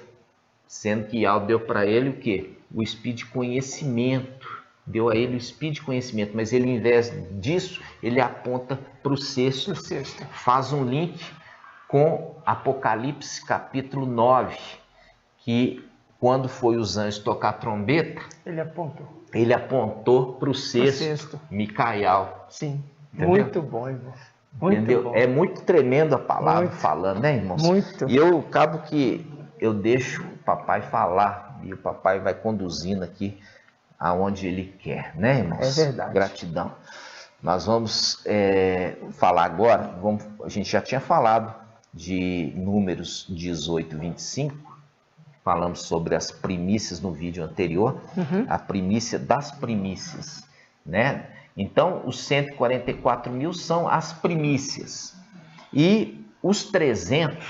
Speaker 1: Sendo que Yahweh deu para ele o quê? O espírito de conhecimento. Deu a ele o espírito de conhecimento, mas ele, ao invés disso, ele aponta para o cesto. Faz um link com Apocalipse capítulo 9, que quando foi os anjos tocar a trombeta, ele apontou para o sexto, Micael.
Speaker 2: Sim,
Speaker 1: entendeu?
Speaker 2: Muito bom, irmão. Muito
Speaker 1: Entendeu?
Speaker 2: bom.
Speaker 1: É muito tremendo a palavra falando, né, irmãos?
Speaker 2: Muito.
Speaker 1: E eu acabo que eu deixo o papai falar e o papai vai conduzindo aqui aonde ele quer, né, irmãos?
Speaker 2: É verdade.
Speaker 1: Gratidão. Nós vamos falar agora, a gente já tinha falado de Números 18, 25, falamos sobre as primícias no vídeo anterior, a primícia das primícias, né? Então, os 144 mil são as primícias. E os 300,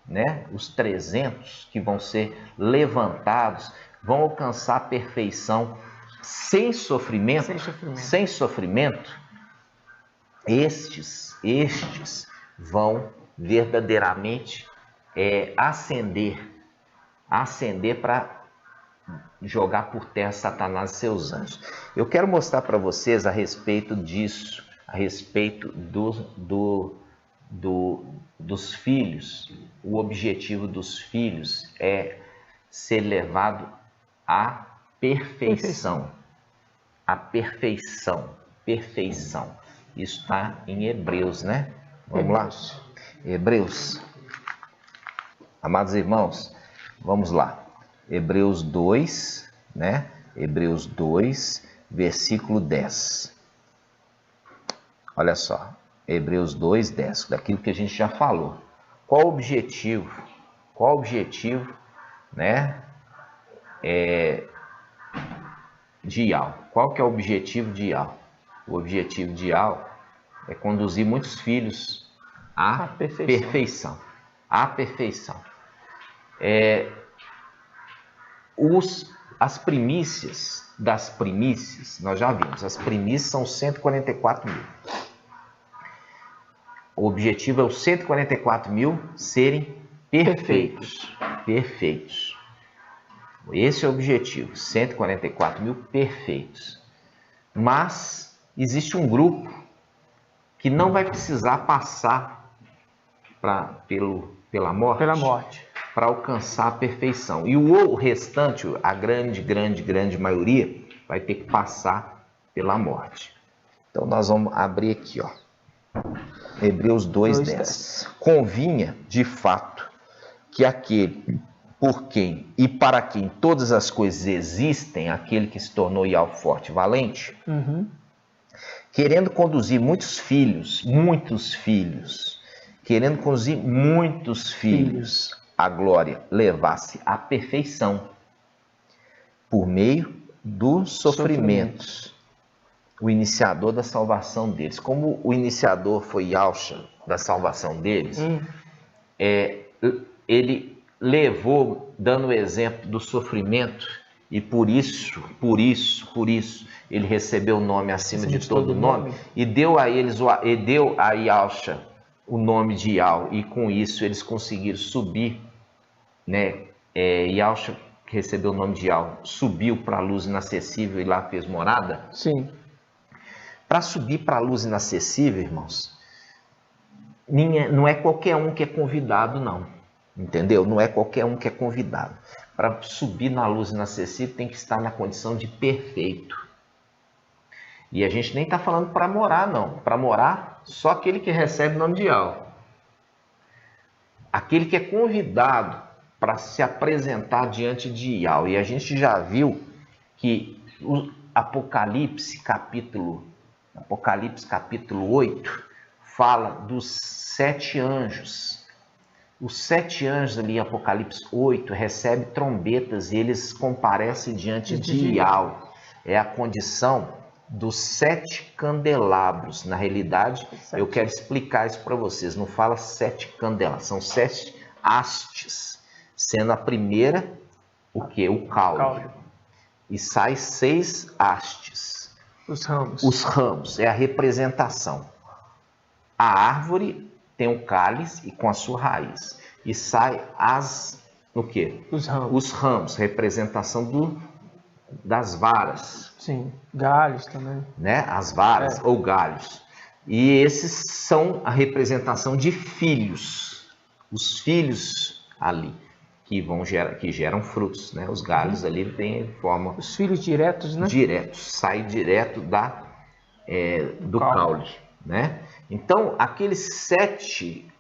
Speaker 1: né? Os 300 que vão ser levantados, vão alcançar a perfeição sem sofrimento. Sem sofrimento. Estes vão verdadeiramente ascender para jogar por terra Satanás e seus anjos. Eu quero mostrar para vocês a respeito disso, a respeito dos filhos. O objetivo dos filhos é ser levado à perfeição. A perfeição. Isso está em Hebreus, né? Vamos lá. Hebreus. Amados irmãos, vamos lá. Hebreus 2, né? Hebreus 2, versículo 10. Olha só. Hebreus 2, 10. Daquilo que a gente já falou. Qual o objetivo? Né? De Ial. Qual que é o objetivo de Ial? O objetivo de Ial é conduzir muitos filhos à perfeição. À perfeição. As primícias das primícias, nós já vimos, as primícias são 144 mil. O objetivo é os 144 mil serem perfeitos. Esse é o objetivo, 144 mil perfeitos. Mas existe um grupo que não vai precisar passar pela morte para alcançar a perfeição. E o restante, a grande maioria, vai ter que passar pela morte. Então nós vamos abrir aqui, ó. Hebreus 2:10. Convinha, de fato, que aquele por quem e para quem todas as coisas existem, aquele que se tornou Ial forte e valente, querendo conduzir muitos filhos à glória, levasse à perfeição por meio dos sofrimentos. O iniciador da salvação deles. Como o iniciador foi Yahshua da salvação deles, ele levou, dando o exemplo do sofrimento, e por isso, ele recebeu o nome acima de todo nome, e deu a Yahshua o nome de Ial, e com isso eles conseguiram subir, né? Yahshua recebeu o nome de Ial, subiu para a luz inacessível e lá fez morada.
Speaker 2: Sim.
Speaker 1: Para subir para a luz inacessível, irmãos, não é qualquer um que é convidado, não. Entendeu? Não é qualquer um que é convidado. Para subir na luz inacessível tem que estar na condição de perfeito. E a gente nem está falando para morar, não. Para morar, só aquele que recebe o nome de Ial. Aquele que é convidado para se apresentar diante de Ial. E a gente já viu que o Apocalipse capítulo 8 fala dos 7 anjos. Os 7 anjos ali em Apocalipse 8 recebem trombetas e eles comparecem diante de Ial. É a condição dos 7 candelabros. Na realidade, eu quero explicar isso para vocês. Não fala 7 candelabros, são 7 hastes. Sendo a primeira, o quê? O caule. E sai 6 hastes. Os ramos é a representação. A árvore tem um cálice e com a sua raiz. E sai o quê? Os ramos, representação das varas.
Speaker 2: Sim, galhos também.
Speaker 1: Né? As varas ou galhos. E esses são a representação de filhos. Os filhos ali. que geram frutos, né? Os galhos ali têm forma...
Speaker 2: Os filhos diretos, né?
Speaker 1: Diretos, sai direto do caule, né? Então, aqueles 7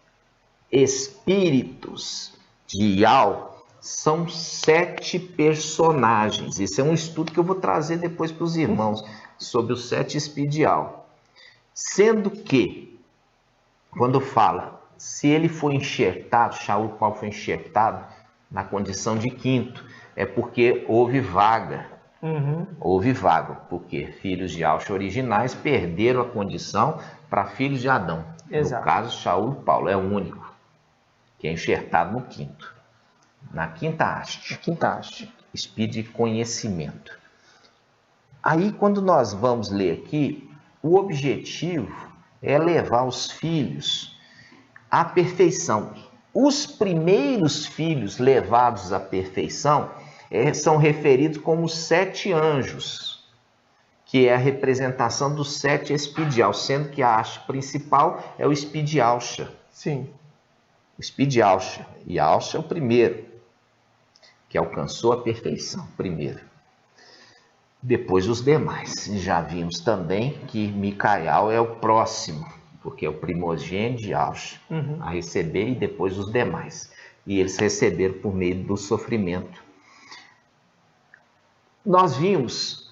Speaker 1: espíritos de Ial são 7 personagens. Esse é um estudo que eu vou trazer depois para os irmãos sobre os 7 espíritos de Ial. Sendo que, quando fala, se ele foi enxertado, Shaul Paulo foi enxertado na condição de quinto, é porque houve vaga. Houve vaga, porque filhos de Alxa originais perderam a condição para filhos de Adão.
Speaker 2: Exato.
Speaker 1: No caso, Shaul Paulo é o único que é enxertado no quinto, na quinta haste. Espírito de conhecimento. Aí, quando nós vamos ler aqui, o objetivo é levar os filhos à perfeição. Os primeiros filhos levados à perfeição são referidos como 7 anjos, que é a representação dos 7 espíritos de Al, sendo que a haste principal é o espírito de Alxa.
Speaker 2: Sim.
Speaker 1: O espírito de Alxa. E Alxa é o primeiro, que alcançou a perfeição, primeiro. Depois os demais. Já vimos também que Micael é o próximo, porque é o primogênito de Alxa, a receber, e depois os demais. E eles receberam por meio do sofrimento. Nós vimos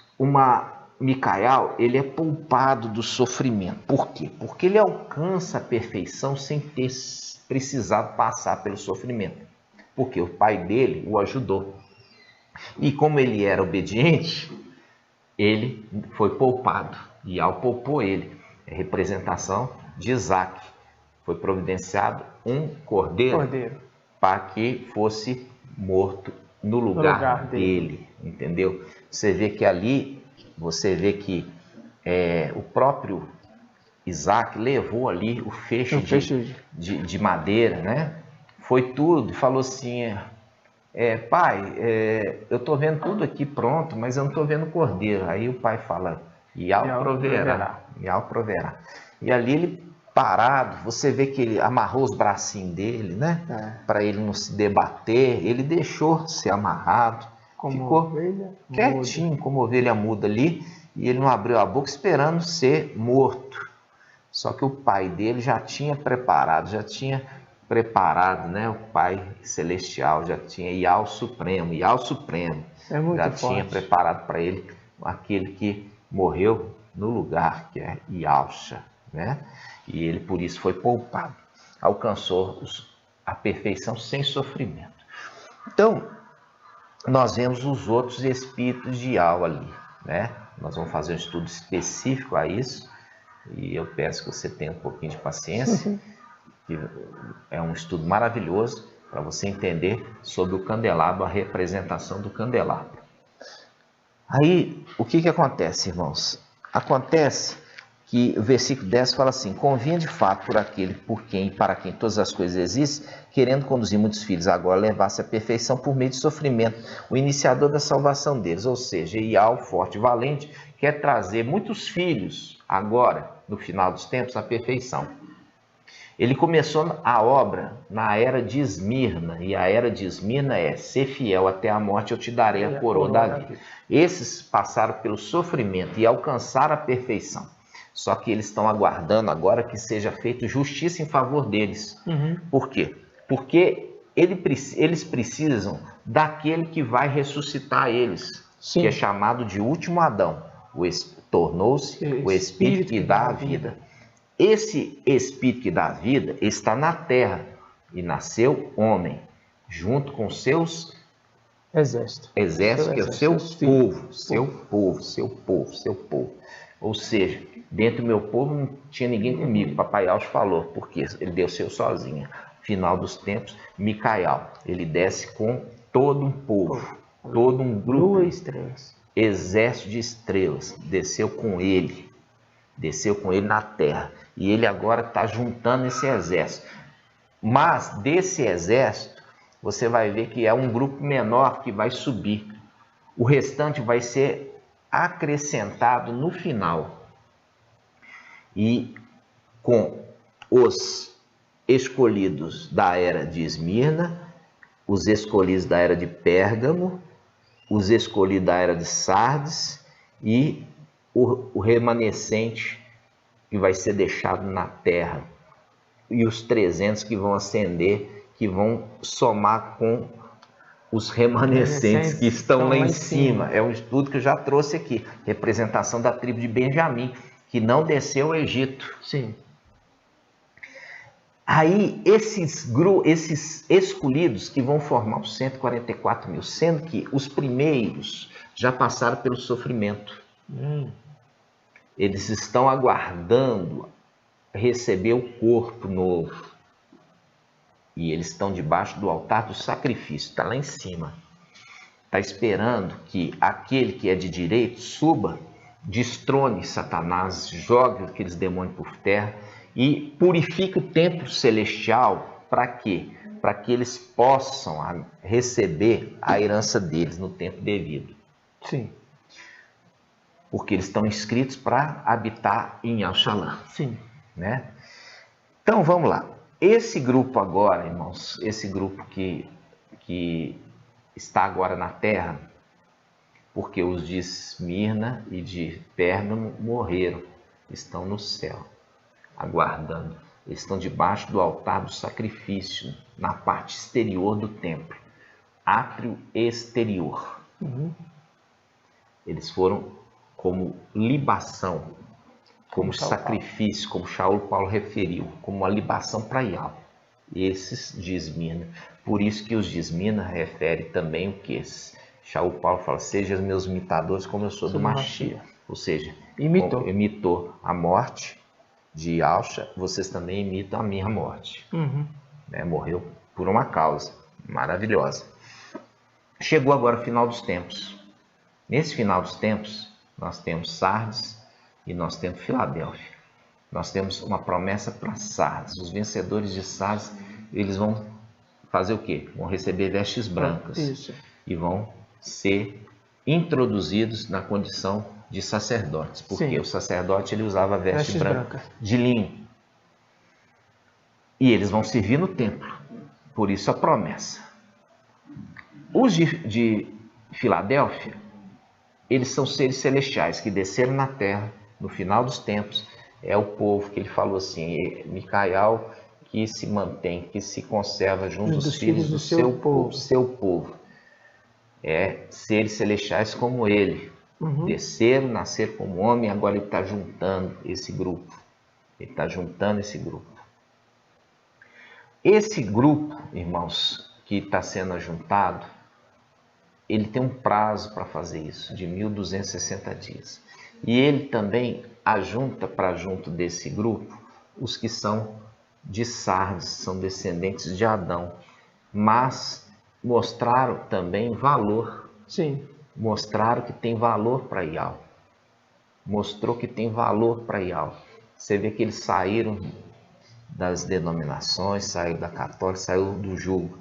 Speaker 1: Micael, ele é poupado do sofrimento. Por quê? Porque ele alcança a perfeição sem ter precisado passar pelo sofrimento. Porque o pai dele o ajudou. E como ele era obediente, ele foi poupado. E Ial poupou ele. É representação de Isaac. Foi providenciado um cordeiro para que fosse morto no lugar dele. Entendeu? Você vê que ali, o próprio Isaac levou ali o feixe de madeira, né? Foi tudo, falou assim, pai, eu estou vendo tudo aqui pronto, mas eu não estou vendo o cordeiro. Aí o pai fala, Ial proverá. E ali ele parado, você vê que ele amarrou os bracinhos dele, né? Para ele não se debater, ele deixou ser amarrado, ficou quietinho, como ovelha muda ali, e ele não abriu a boca esperando ser morto. Só que o pai dele já tinha preparado, né? O Pai Celestial já tinha Ial Supremo, já tinha preparado para ele aquele que morreu no lugar, que é Ialxa, né? E ele por isso foi poupado, alcançou a perfeição sem sofrimento. Então, nós vemos os outros espíritos de Ial ali, né? Nós vamos fazer um estudo específico a isso, e eu peço que você tenha um pouquinho de paciência, que é um estudo maravilhoso para você entender sobre o candelabro, a representação do candelabro. Aí, o que acontece, irmãos? Acontece que o versículo 10 fala assim: convinha de fato por aquele por quem e para quem todas as coisas existem, querendo conduzir muitos filhos agora levar-se à perfeição por meio de sofrimento, o iniciador da salvação deles. Ou seja, Ial, forte e valente, quer trazer muitos filhos agora, no final dos tempos, à perfeição. Ele começou a obra na era de Esmirna, e a era de Esmirna é: ser fiel até a morte, eu te darei a coroa da vida. Esses passaram pelo sofrimento e alcançaram a perfeição. Só que eles estão aguardando agora que seja feita justiça em favor deles. Por quê? Porque eles precisam daquele que vai ressuscitar eles, que é chamado de último Adão. Tornou-se o Espírito que dá a vida. Esse Espírito que dá a vida está na terra e nasceu homem, junto com seus exércitos, que é o seu povo. Ou seja, dentro do meu povo não tinha ninguém comigo. Papai Alcho falou, porque ele desceu sozinho. Final dos tempos, Micael, ele desce com todo um povo, todo um grupo, exército de estrelas, desceu com ele na terra. E ele agora está juntando esse exército. Mas desse exército, você vai ver que é um grupo menor que vai subir. O restante vai ser acrescentado no final. E com os escolhidos da era de Esmirna, os escolhidos da era de Pérgamo, os escolhidos da era de Sardes e o remanescente que vai ser deixado na terra. E os 300 que vão ascender, que vão somar com os remanescentes que estão lá em cima. É um estudo que eu já trouxe aqui. Representação da tribo de Benjamim, que não desceu ao Egito.
Speaker 2: Sim.
Speaker 1: Aí, esses escolhidos que vão formar os 144 mil, sendo que os primeiros já passaram pelo sofrimento. Eles estão aguardando receber o corpo novo. E eles estão debaixo do altar do sacrifício, está lá em cima. Está esperando que aquele que é de direito suba, destrone Satanás, jogue aqueles demônios por terra e purifique o templo celestial. Para quê? Para que eles possam receber a herança deles no tempo devido.
Speaker 2: Sim.
Speaker 1: Porque eles estão inscritos para habitar em Al-Shalom.
Speaker 2: Sim.
Speaker 1: Né? Então vamos lá. Esse grupo agora, irmãos, esse grupo que está agora na terra, porque os de Esmirna e de Pérgamo morreram, estão no céu, aguardando. Eles estão debaixo do altar do sacrifício, na parte exterior do templo, átrio exterior. Eles foram como libação, como sacrifício, como Shaul Paulo referiu, como uma libação para Ial. Esses de Esmirna. Por isso que os de Esmirna refere também o que? Shaul Paulo fala, sejam meus imitadores como eu sou do Mashiach. Ou seja, imitou a morte de Yahshua, vocês também imitam a minha morte. Né? Morreu por uma causa maravilhosa. Chegou agora o final dos tempos. Nesse final dos tempos, nós temos Sardes, e nós temos Filadélfia. Nós temos uma promessa para Sardes. Os vencedores de Sardes, eles vão fazer o quê? Vão receber vestes brancas.
Speaker 2: Isso.
Speaker 1: E vão ser introduzidos na condição de sacerdotes. Porque o sacerdote ele usava veste branca de linho. E eles vão servir no templo. Por isso a promessa. Os de Filadélfia, eles são seres celestiais que desceram na terra no final dos tempos. É o povo que ele falou assim, Micael, que se mantém, que se conserva junto dos filhos do seu povo. É seres celestiais como ele. Desceram, nasceram como homem, agora ele está juntando esse grupo. Ele está juntando esse grupo. Esse grupo, irmãos, que está sendo juntado, ele tem um prazo para fazer isso, de 1260 dias. E ele também ajunta para junto desse grupo os que são de Sardes, são descendentes de Adão, mas mostraram também valor.
Speaker 2: Sim.
Speaker 1: Mostraram que tem valor para Ial. Mostrou que tem valor para Ial. Você vê que eles saíram das denominações, saíram da católica, saíram do jugo.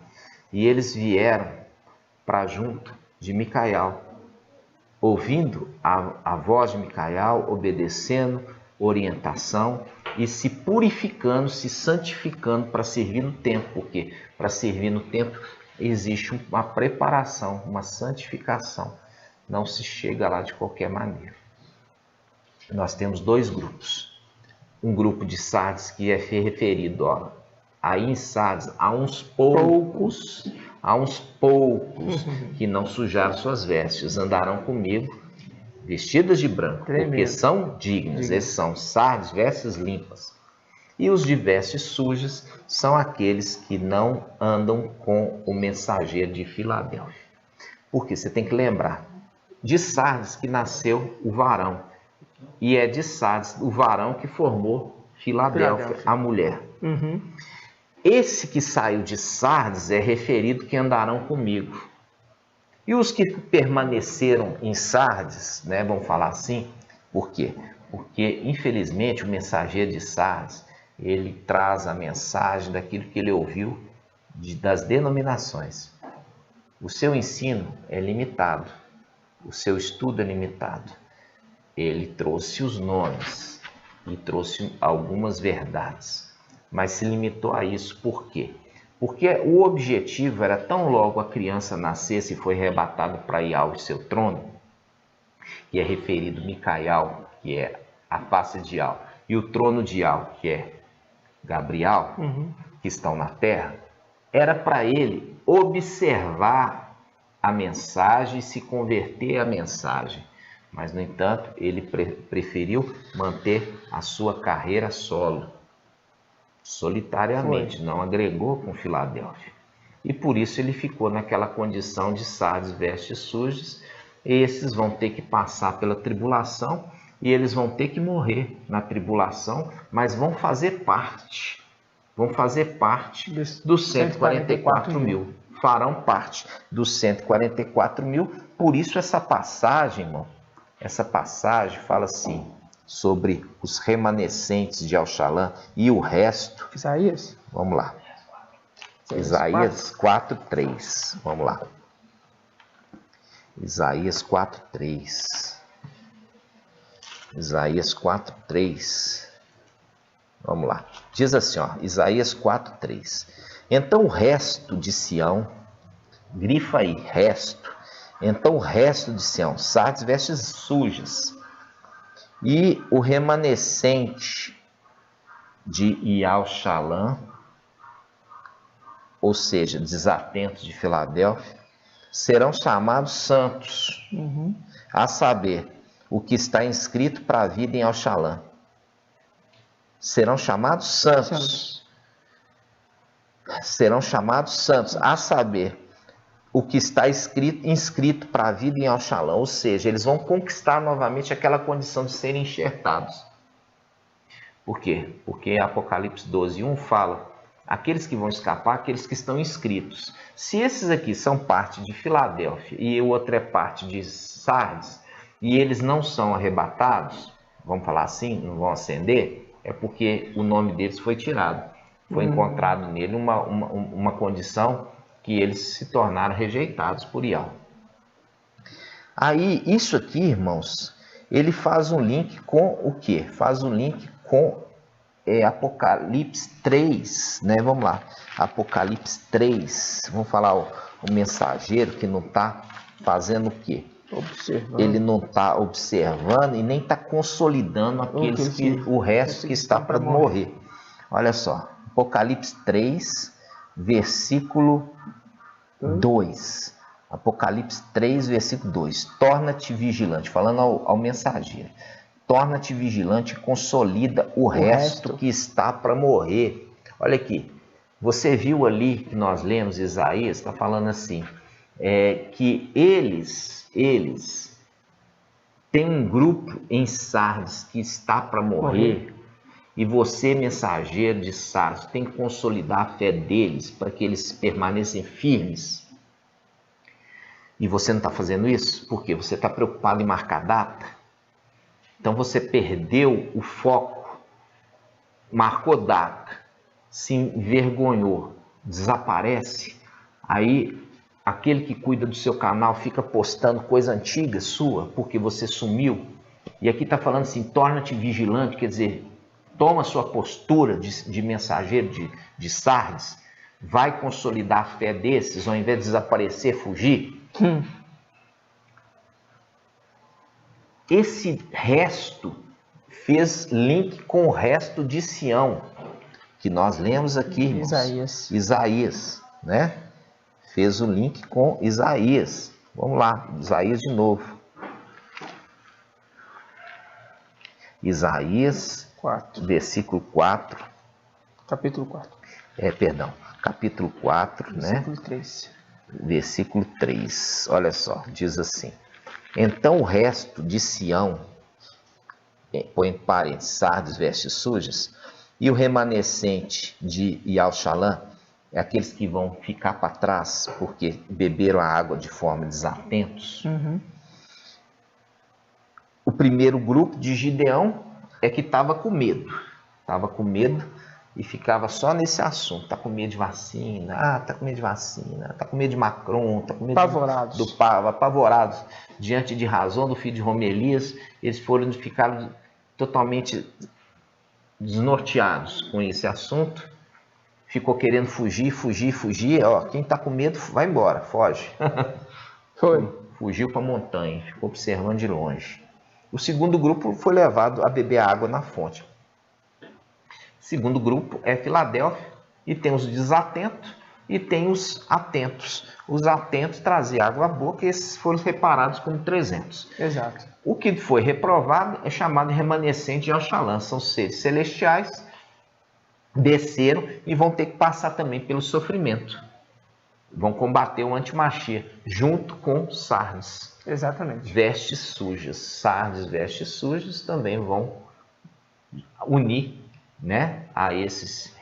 Speaker 1: E eles vieram para junto de Micael, ouvindo a voz de Micael, obedecendo orientação e se purificando, se santificando para servir no templo. Porque para servir no templo existe uma preparação, uma santificação. Não se chega lá de qualquer maneira. Nós temos dois grupos. Um grupo de Sardes que é referido, aí em Sardes, a uns poucos que não sujaram suas vestes, andarão comigo vestidas de branco, porque são dignos. Esses são Sardes, vestes limpas. E os de vestes sujas são aqueles que não andam com o mensageiro de Filadélfia. Porque você tem que lembrar, de Sardes que nasceu o varão, e é de Sardes o varão que formou Filadélfia, a mulher. Esse que saiu de Sardes é referido que andarão comigo. E os que permaneceram em Sardes, né, vamos falar assim, por quê? Porque, infelizmente, o mensageiro de Sardes, ele traz a mensagem daquilo que ele ouviu das denominações. O seu ensino é limitado, o seu estudo é limitado. Ele trouxe os nomes e trouxe algumas verdades, mas se limitou a isso. Por quê? Porque o objetivo era tão logo a criança nascesse e foi arrebatada para Ial e seu trono, que é referido Micael, que é a face de Ial, e o trono de Ial, que é Gabriel, que estão na terra, era para ele observar a mensagem e se converter à mensagem. Mas, no entanto, ele preferiu manter a sua carreira solo, solitariamente, não agregou com Filadélfia. E por isso ele ficou naquela condição de Sardes vestes sujas. Esses vão ter que passar pela tribulação e eles vão ter que morrer na tribulação, mas vão fazer parte dos 144 mil. Farão parte dos 144 mil. Por isso essa passagem, irmão, essa passagem fala assim, sobre os remanescentes de Al-Shalom e o resto.
Speaker 2: Isaías?
Speaker 1: Vamos lá. Isaías 4:3. Vamos lá. Isaías 4:3. Isaías 4:3. Vamos lá. Diz assim, ó, Isaías 4:3. Então o resto de Sião, grifa aí, resto. Então o resto de Sião, Sardes vestes sujas, e o remanescente de Ial-Shalom, ou seja, desatentos de Filadélfia, serão chamados santos, a saber, o que está inscrito para a vida em Al-Shalom. Serão chamados santos. Serão chamados santos, a saber, o que está inscrito para a vida em Al-Shalom. Ou seja, eles vão conquistar novamente aquela condição de serem enxertados. Por quê? Porque Apocalipse 12:1 fala, aqueles que vão escapar, aqueles que estão inscritos. Se esses aqui são parte de Filadélfia e o outro é parte de Sardes, e eles não são arrebatados, vamos falar assim, não vão ascender, é porque o nome deles foi tirado. Foi encontrado nele uma condição que eles se tornaram rejeitados por Ial. Aí, isso aqui, irmãos, ele faz um link com o quê? Faz um link com Apocalipse 3, né? Vamos lá, Apocalipse 3, vamos falar o mensageiro que não está fazendo o quê?
Speaker 2: Observando.
Speaker 1: Ele não está observando e nem está consolidando o resto que está para morrer. Olha só, Apocalipse 3, versículo 2. Apocalipse 3, versículo 2. Torna-te vigilante, falando ao mensageiro. Torna-te vigilante e consolida o resto que está para morrer. Olha aqui, você viu ali que nós lemos Isaías, está falando assim, que eles têm um grupo em Sardes que está para morrer. E você, mensageiro de Sardes, tem que consolidar a fé deles para que eles permaneçam firmes. E você não está fazendo isso? Por quê? Você está preocupado em marcar data? Então você perdeu o foco, marcou data, se envergonhou, desaparece. Aí aquele que cuida do seu canal fica postando coisa antiga sua, porque você sumiu. E aqui está falando assim, torna-te vigilante, quer dizer, toma sua postura de mensageiro de Sardes, vai consolidar a fé desses, ao invés de desaparecer, fugir. Esse resto fez link com o resto de Sião, que nós lemos aqui, irmãos. Isaías, né? Fez o link com Isaías. Vamos lá, Isaías de novo. Isaías
Speaker 2: 4.
Speaker 1: Versículo 4.
Speaker 2: Capítulo 4.
Speaker 1: Capítulo 4,
Speaker 2: versículo
Speaker 1: né?
Speaker 2: 3.
Speaker 1: Versículo 3. Olha só, diz assim. Então o resto de Sião, põe em parênteses, Sardes vestes sujas, e o remanescente de Ial-Shalom, é aqueles que vão ficar para trás porque beberam a água de forma desatentos. O primeiro grupo de Gideão é que estava com medo. E ficava só nesse assunto. Está com medo de vacina, está com medo de vacina, está com medo de Macron, está com medo do Papa, apavorados diante de razão do filho de Romelias. Eles ficaram totalmente desnorteados com esse assunto, ficou querendo fugir. Ó, quem está com medo, vai embora, foge.
Speaker 2: Foi.
Speaker 1: Fugiu para a montanha, ficou observando de longe. O segundo grupo foi levado a beber água na fonte. O segundo grupo é Filadélfia, e tem os desatentos e tem os atentos. Os atentos traziam água à boca, e esses foram separados como 300.
Speaker 2: Exato.
Speaker 1: O que foi reprovado é chamado de remanescente de Oxalã. São seres celestiais, desceram e vão ter que passar também pelo sofrimento. Vão combater o antimachia junto com Sardes.
Speaker 2: Exatamente.
Speaker 1: Vestes sujas. Sardes, vestes sujas, também vão unir, né, a esses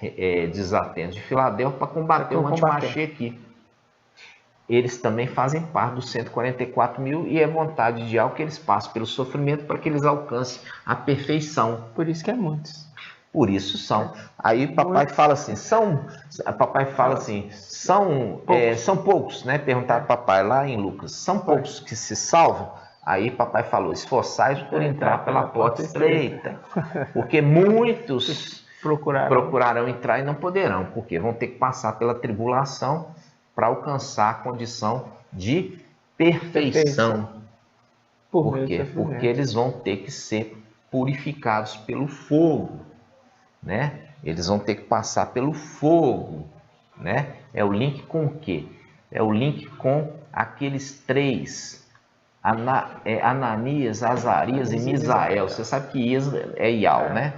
Speaker 1: desatentos de Filadélfia para combater o antimachia aqui. Eles também fazem parte dos 144 mil, e é vontade de algo que eles passem pelo sofrimento para que eles alcancem a perfeição.
Speaker 2: Por isso que é muitos.
Speaker 1: Por isso são. Aí papai fala assim, são poucos, né? Perguntaram para papai lá em Lucas, são poucos que se salvam? Aí papai falou, esforçai-vos por entrar pela porta estreita, porque muitos procurarão entrar e não poderão, porque vão ter que passar pela tribulação para alcançar a condição de perfeição. Por quê? Porque eles vão ter que ser purificados pelo fogo, né? Eles vão ter que passar pelo fogo, né? É o link com o quê? É o link com aqueles três, Ananias, Azarias e Misael. Você sabe que Isa é Ial, né?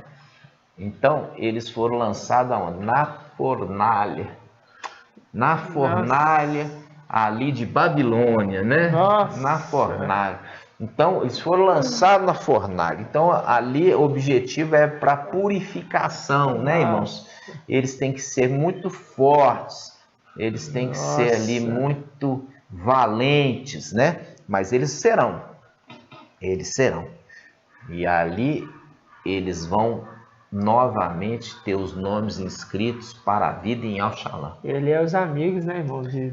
Speaker 1: Então, eles foram lançados aonde? Na fornalha. Na fornalha ali de Babilônia, né?
Speaker 2: Nossa.
Speaker 1: Na fornalha. Então, eles foram lançados na fornalha. Então, ali o objetivo é para purificação, né, irmãos? Eles têm que ser muito fortes, eles têm que ser ali muito valentes, né? Mas eles serão. E ali eles vão novamente ter os nomes inscritos para a vida em Oxalã.
Speaker 2: Ele é os amigos, né, irmão, de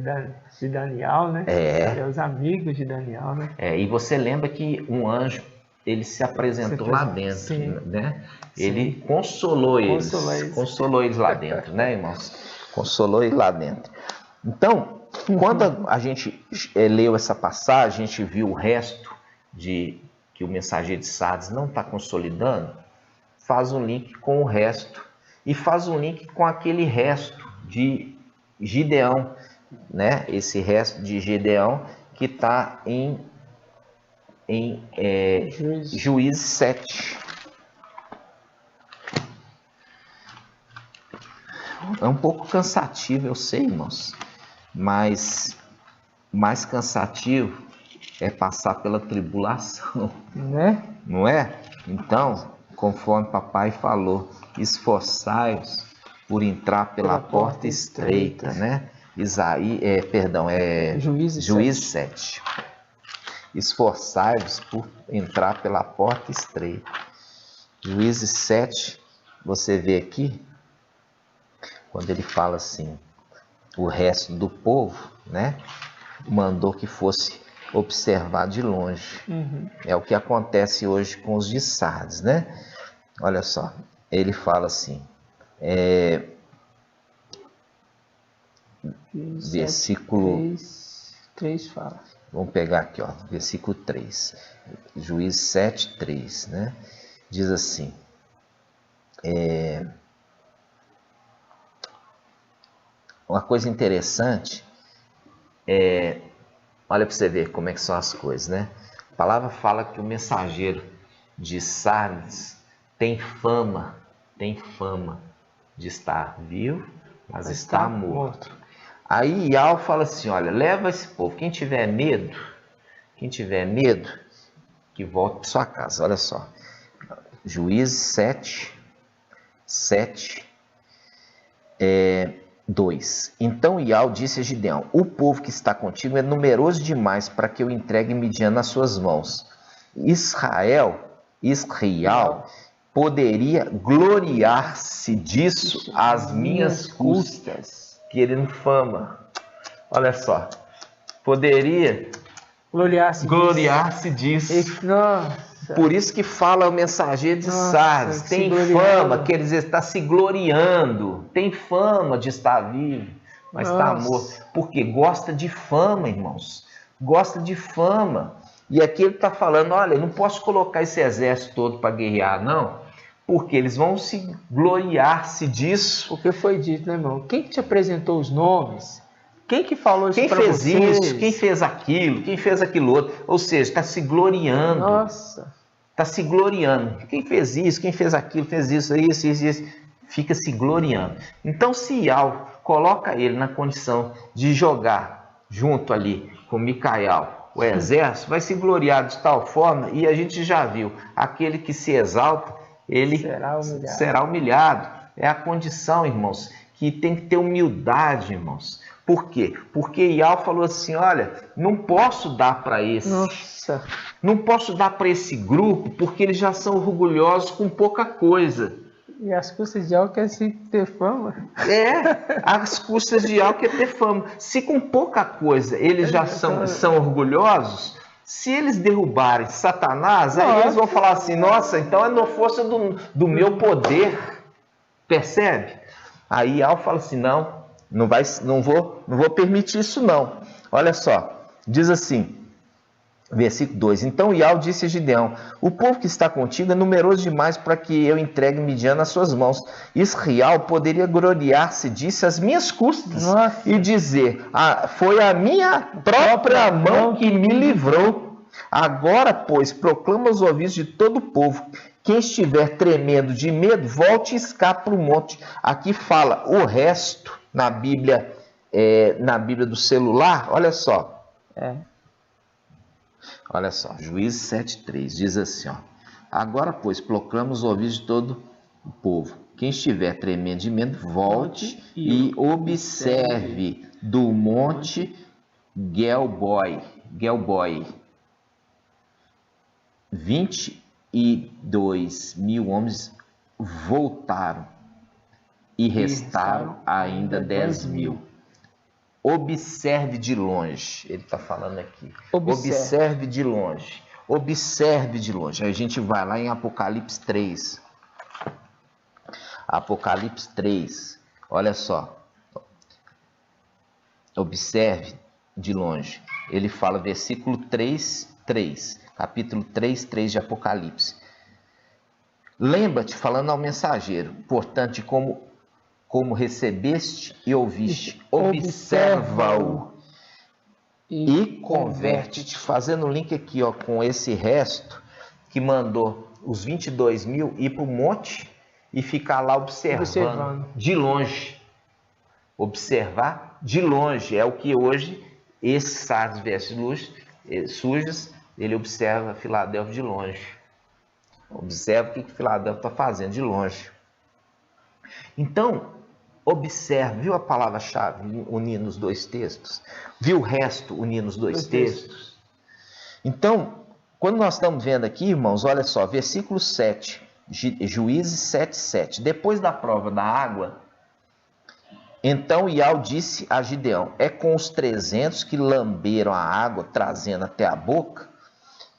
Speaker 2: Daniel, né? Ele é os amigos de Daniel, né?
Speaker 1: E você lembra que um anjo, ele se apresentou lá dentro, sim, né? Ele sim, consolou eles lá dentro, né, irmãos? Consolou eles lá dentro. Então, quando a gente leu essa passagem, a gente viu o resto de que o mensageiro de Sardes não está consolidando, faz um link com o resto, e faz um link com aquele resto de Gideão, né? Esse resto de Gideão que está em Juízes 7. É um pouco cansativo, eu sei, irmãos, mas mais cansativo é passar pela tribulação,
Speaker 2: né?
Speaker 1: Não é? Então, conforme papai falou, esforçai-vos por entrar pela porta estreita, né? Juízes 7. Esforçai-vos por entrar pela porta estreita. Juízes 7, você vê aqui, quando ele fala assim, o resto do povo, né? Mandou que fosse observar de longe. É o que acontece hoje com os de Sardes, né? Olha só, ele fala assim, versículo
Speaker 2: 3 fala.
Speaker 1: Vamos pegar aqui, ó, versículo 3. Juízes 7, 3, né? Diz assim, uma coisa interessante olha para você ver como é que são as coisas, né? A palavra fala que o mensageiro de Sardes tem fama de estar vivo, mas está morto. Aí Ial fala assim, olha, leva esse povo, quem tiver medo, que volte para sua casa. Olha só, Juízes 7, 2. Então Ial disse a Gideão, o povo que está contigo é numeroso demais para que eu entregue Midian nas suas mãos. Israel poderia gloriar-se disso às minhas custas, querendo fama. Olha só, poderia gloriar-se disso. Por isso que fala o mensageiro de Sardes, tem fama, quer dizer, está se gloriando, tem fama de estar vivo, mas está morto. Porque gosta de fama, irmãos, gosta de fama. E aqui ele está falando, olha, eu não posso colocar esse exército todo para guerrear, não, porque eles vão se gloriar-se disso.
Speaker 2: O que foi dito, né, irmão? Quem que te apresentou os nomes? Quem que falou isso
Speaker 1: para
Speaker 2: vocês?
Speaker 1: Quem fez isso? Quem fez aquilo? Quem fez aquilo outro? Ou seja, está se gloriando.
Speaker 2: Nossa.
Speaker 1: Está se gloriando. Quem fez isso? Quem fez aquilo? Fez isso. Fica se gloriando. Então, se Ial coloca ele na condição de jogar junto ali com Micael, o exército, vai se gloriar de tal forma, e a gente já viu, aquele que se exalta, ele será humilhado. É a condição, irmãos, que tem que ter humildade, irmãos. Por quê? Porque Ial falou assim, olha, não posso dar para esse.
Speaker 2: Nossa.
Speaker 1: Não posso dar para esse grupo, porque eles já são orgulhosos com pouca coisa.
Speaker 2: E as custas de Ial quer ter fama?
Speaker 1: As custas de Ial quer ter fama. Se com pouca coisa eles já são orgulhosos, se eles derrubarem Satanás, aí eles vão falar assim, nossa, então é na força do meu poder. Percebe? Aí Ial fala assim, não vou permitir isso não. Olha só, diz assim, versículo 2, então Ial disse a Gideão, o povo que está contigo é numeroso demais para que eu entregue Midian nas suas mãos. Israel poderia gloriar-se disso às minhas custas.
Speaker 2: Nossa.
Speaker 1: E dizer, foi a minha própria mão que me livrou. Agora, pois, proclama aos ouvidos de todo o povo, quem estiver tremendo de medo, volte e escape para o monte. Aqui fala o resto na Bíblia do celular, olha só. Olha só, Juízes 7,3 diz assim, agora, pois, proclama os ouvidos de todo o povo. Quem estiver tremendo de medo, volte e observe do monte Gelboi. 22 mil homens voltaram e restaram ainda 10 mil. Observe de longe, ele está falando aqui. Observe de longe. Observe de longe. Aí a gente vai lá em Apocalipse 3. Apocalipse 3. Olha só. Observe de longe. Ele fala, versículo 3. Capítulo 3 de Apocalipse. Lembra-te, falando ao mensageiro, portanto, como recebeste e ouviste, observa-o e converte-te. Fazendo o link aqui com esse resto que mandou os 22 mil ir para o monte e ficar lá observando de longe. Observar de longe é o que hoje esse Sardes vestes sujas, ele observa Filadélfia de longe. Observa o que Filadélfia está fazendo de longe. Então, observe, viu a palavra-chave unindo os dois textos? Viu o resto unindo os dois textos? Então, quando nós estamos vendo aqui, irmãos, olha só, versículo 7, Juízes 7:7. Depois da prova da água, então Ial disse a Gideão, é com os 300 que lamberam a água, trazendo até a boca,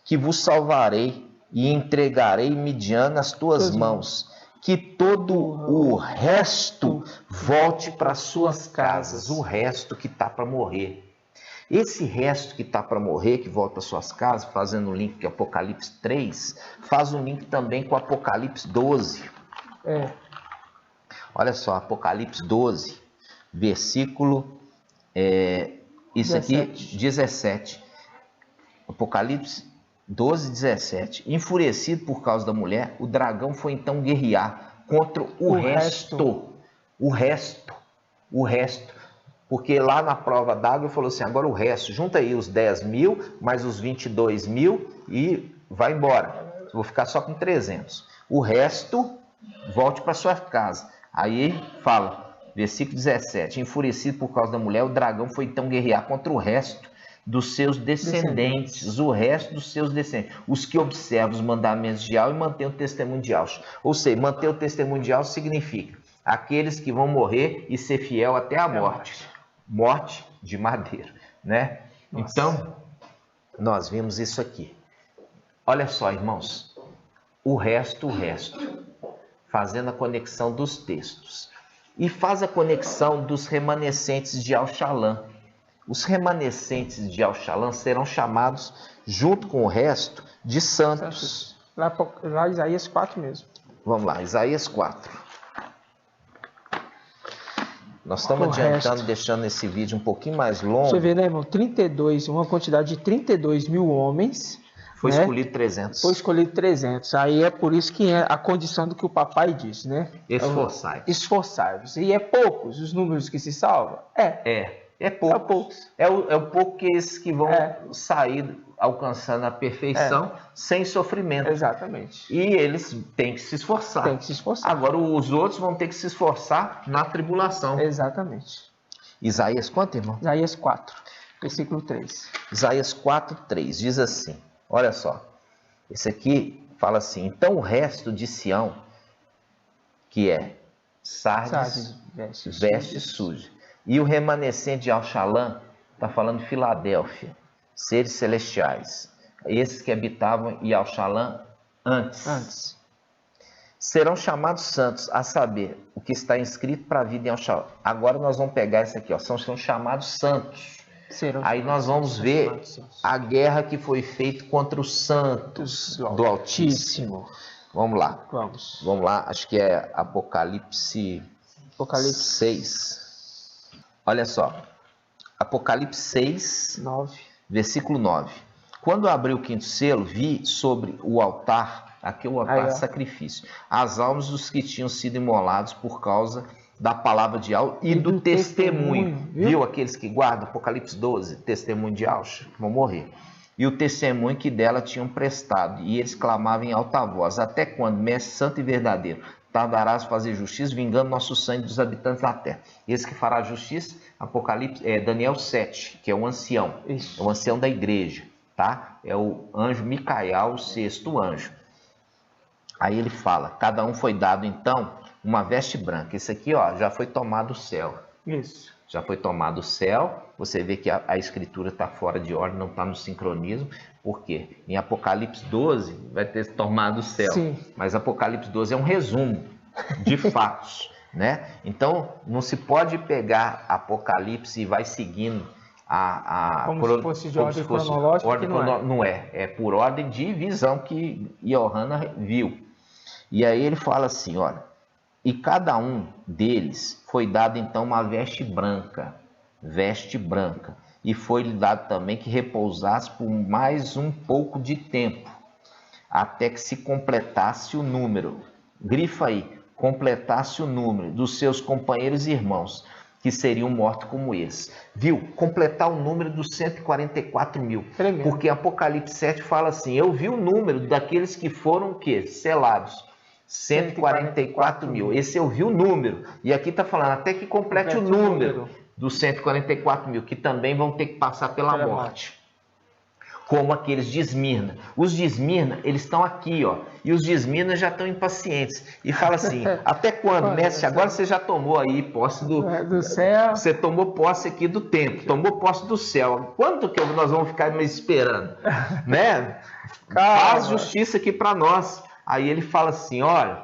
Speaker 1: que vos salvarei e entregarei Midian nas tuas mãos. Que todo o resto volte para suas casas. O resto que está para morrer. Esse resto que está para morrer, que volta para suas casas, fazendo um link com Apocalipse 3, faz um link também com Apocalipse 12. Olha só, Apocalipse 12, versículo 17. Apocalipse 12:17. Enfurecido por causa da mulher, o dragão foi então guerrear contra o resto. O resto. Porque lá na prova d'água ele falou assim, agora o resto, junta aí os 10 mil, mais os 22 mil e vai embora. Vou ficar só com 300. O resto, volte para sua casa. Aí fala, versículo 17, enfurecido por causa da mulher, o dragão foi então guerrear contra o resto dos seus descendentes, o resto dos seus descendentes, os que observam os mandamentos de Ial e mantêm o testemunho de Ial. Ou seja, manter o testemunho de Ial significa aqueles que vão morrer e ser fiel até a morte. Morte de madeira, né? Nossa. Então, nós vimos isso aqui. Olha só, irmãos, o resto, fazendo a conexão dos textos. E faz a conexão dos remanescentes de Al-Shalã. Os remanescentes de Al-Shalã serão chamados, junto com o resto, de santos.
Speaker 2: Lá Isaías 4 mesmo.
Speaker 1: Vamos lá, Isaías 4. Nós estamos adiantando, deixando esse vídeo um pouquinho mais longo.
Speaker 2: Você vê, né, irmão? 32, uma quantidade de 32 mil homens.
Speaker 1: Foi escolhido 300.
Speaker 2: Foi escolhido 300. Aí é por isso que é a condição do que o papai disse, né?
Speaker 1: Esforçai-vos.
Speaker 2: Esforçai-vos. E é poucos os números que se salvam?
Speaker 1: É poucos. É o pouco que esses que vão sair alcançando a perfeição sem sofrimento.
Speaker 2: Exatamente.
Speaker 1: E eles têm que se esforçar.
Speaker 2: Tem que se esforçar.
Speaker 1: Agora os outros vão ter que se esforçar na tribulação.
Speaker 2: Exatamente.
Speaker 1: Isaías quanto, irmão?
Speaker 2: Isaías 4, versículo 3.
Speaker 1: Isaías 4, 3 diz assim, olha só. Esse aqui fala assim, então o resto de Sião, que é Sardes, veste suja. E o remanescente de Al-Shalã, está falando Filadélfia, seres celestiais, esses que habitavam em Al-Shalã antes. Serão chamados santos, a saber, o que está inscrito para a vida em Al-Shalã. Agora nós vamos pegar isso aqui, ó, são chamados santos. Aí nós vamos ver a guerra que foi feita contra os santos do Altíssimo. Vamos lá. Vamos lá, acho que é Apocalipse 6. Olha só, Apocalipse 6,
Speaker 2: 9.
Speaker 1: Versículo 9. Quando abri o quinto selo, vi sobre o altar, aqui é o altar de sacrifício, as almas dos que tinham sido imolados por causa da palavra de Al e do testemunho. Viu aqueles que guardam, Apocalipse 12, testemunho de Al, que vão morrer. E o testemunho que dela tinham prestado, e eles clamavam em alta voz, até quando, mestre santo e verdadeiro, tardarás fazer justiça, vingando nosso sangue dos habitantes da terra. Esse que fará justiça, Apocalipse, Daniel 7, que é o ancião. Isso. É o ancião da igreja, tá? É o anjo Micael, o sexto anjo. Aí ele fala, cada um foi dado então uma veste branca. Esse aqui, ó, já foi tomado o céu.
Speaker 2: Isso.
Speaker 1: Já foi tomado o céu. Você vê que a escritura está fora de ordem, não está no sincronismo. Por quê? Em Apocalipse 12 vai ter tomado o céu.
Speaker 2: Sim.
Speaker 1: Mas Apocalipse 12 é um resumo de fatos, né? Então, não se pode pegar Apocalipse e vai seguindo
Speaker 2: como se fosse de ordem cronológica,
Speaker 1: não é. É por ordem de visão que Yohana viu. E aí ele fala assim, olha, e cada um deles foi dado então uma veste branca, e foi-lhe dado também que repousasse por mais um pouco de tempo, até que se completasse o número, grifa aí, completasse o número dos seus companheiros e irmãos, que seriam mortos como eles. Viu? Completar o número dos 144 mil.
Speaker 2: Tremendo.
Speaker 1: Porque Apocalipse 7 fala assim, eu vi o número daqueles que foram o quê? Selados. 144 mil. Esse eu vi o número. E aqui está falando até que complete o número dos 144 mil, que também vão ter que passar pela morte. Como aqueles de Esmirna. Os de Esmirna, eles estão aqui, ó. E os de Esmirna já estão impacientes. E fala assim, até quando, mestre? Agora você já tomou aí posse
Speaker 2: do céu.
Speaker 1: Você tomou posse aqui do tempo, tomou posse do céu. Quanto que nós vamos ficar mais esperando? Né? Faz justiça aqui para nós. Aí ele fala assim, olha,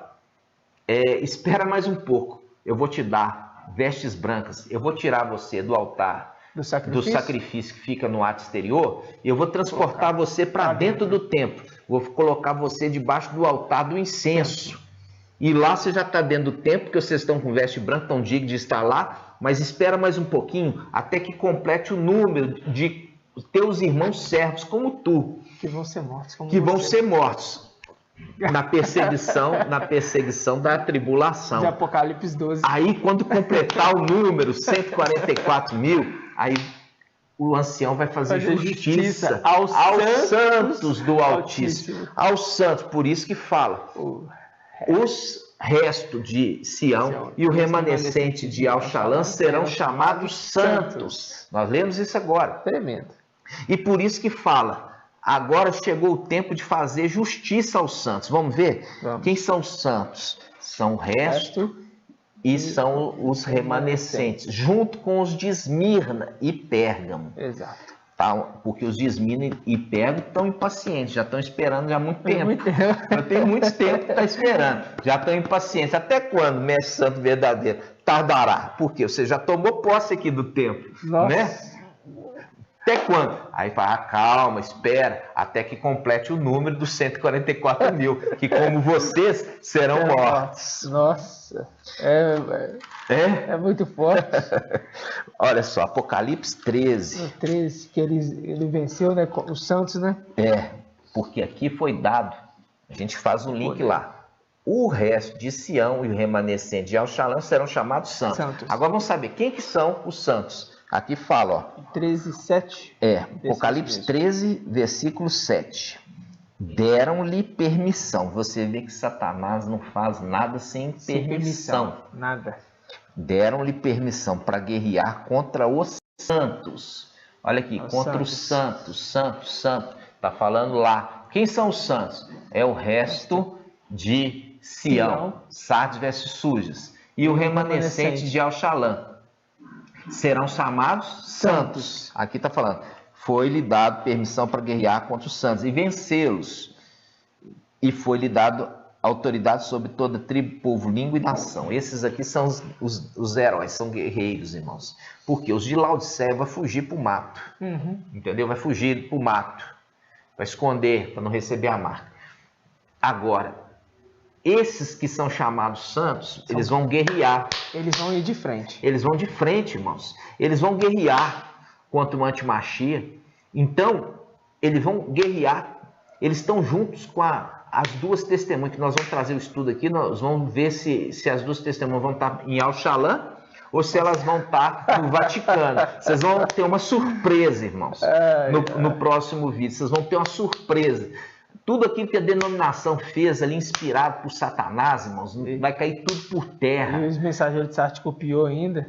Speaker 1: espera mais um pouco. Eu vou te dar vestes brancas. Eu vou tirar você do altar. Do sacrifício que fica no ato exterior, e eu vou transportar você para dentro do templo. Vou colocar você debaixo do altar do incenso. E lá você já está dentro do templo, porque vocês estão com veste branca, tão digno de estar lá, mas espera mais um pouquinho, até que complete o número de teus irmãos servos, como tu.
Speaker 2: Que vão ser mortos.
Speaker 1: Vão ser mortos. Na perseguição da tribulação.
Speaker 2: De Apocalipse 12.
Speaker 1: Aí, quando completar o número 144 mil, aí o ancião vai fazer justiça aos santos do Altíssimo. Aos santos, por isso que fala. Os restos de Sião e o remanescente de Al-Shalã serão chamados santos. Nós lemos isso agora.
Speaker 2: Tremendo.
Speaker 1: E por isso que fala. Agora chegou o tempo de fazer justiça aos santos. Vamos ver? Vamos. Quem são os santos? São o resto e são os remanescentes, junto com os de Esmirna e Pérgamo.
Speaker 2: Exato.
Speaker 1: Tá? Porque os Yasmina e Pego estão impacientes, já estão esperando já há muito tempo. Já tem muito tempo que está esperando, já estão impacientes. Até quando, mestre santo verdadeiro, tardará? Porque você já tomou posse aqui do templo, né? Até quando? Aí fala, calma, espera, até que complete o número dos 144 mil, que como vocês serão mortos.
Speaker 2: Nossa, é muito forte.
Speaker 1: Olha só, Apocalipse 13.
Speaker 2: O 13, que ele venceu, né, os santos, né?
Speaker 1: Porque aqui foi dado, a gente faz um link lá. O resto de Sião e o remanescente de Al-Shalom serão chamados santos. Agora vamos saber quem que são os santos. Aqui fala, ó.
Speaker 2: 13, 7.
Speaker 1: Apocalipse 13, versículo 7. Deram-lhe permissão. Você vê que Satanás não faz nada sem permissão.
Speaker 2: Nada.
Speaker 1: Deram-lhe permissão para guerrear contra os santos. Olha aqui, contra os santos. Santo. Está falando lá. Quem são os santos? É o resto de Sião. Sardes versus Sujas. E o remanescente de Al-Shalom. Serão chamados santos. Aqui está falando. Foi-lhe dado permissão para guerrear contra os santos e vencê-los. E foi-lhe dado autoridade sobre toda tribo, povo, língua e nação. Esses aqui são os heróis, são guerreiros, irmãos. Porque os de Laodiceia vão fugir para o mato. Entendeu? Vai fugir para o mato. Vai esconder, para não receber a marca. Agora, esses que são chamados santos, eles vão guerrear.
Speaker 2: Eles vão ir de frente.
Speaker 1: Eles vão de frente, irmãos. Eles vão guerrear contra o antimachia. Então, eles vão guerrear. Eles estão juntos com as duas testemunhas, que nós vamos trazer o estudo aqui. Nós vamos ver se as duas testemunhas vão estar em Al-Shalom ou se elas vão estar no Vaticano. Vocês vão ter uma surpresa, irmãos, no próximo vídeo. Vocês vão ter uma surpresa. Tudo aquilo que a denominação fez ali, inspirado por Satanás, irmãos, vai cair tudo por terra.
Speaker 2: E os mensageiros de Sardes copiou ainda.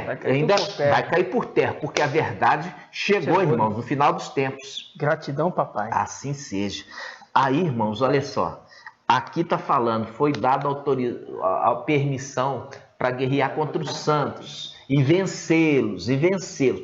Speaker 1: Vai cair por terra, porque a verdade chegou, irmãos, no final dos tempos.
Speaker 2: Gratidão, papai.
Speaker 1: Assim seja. Aí, irmãos, olha só. Aqui está falando, foi dada a permissão para guerrear contra os santos e vencê-los.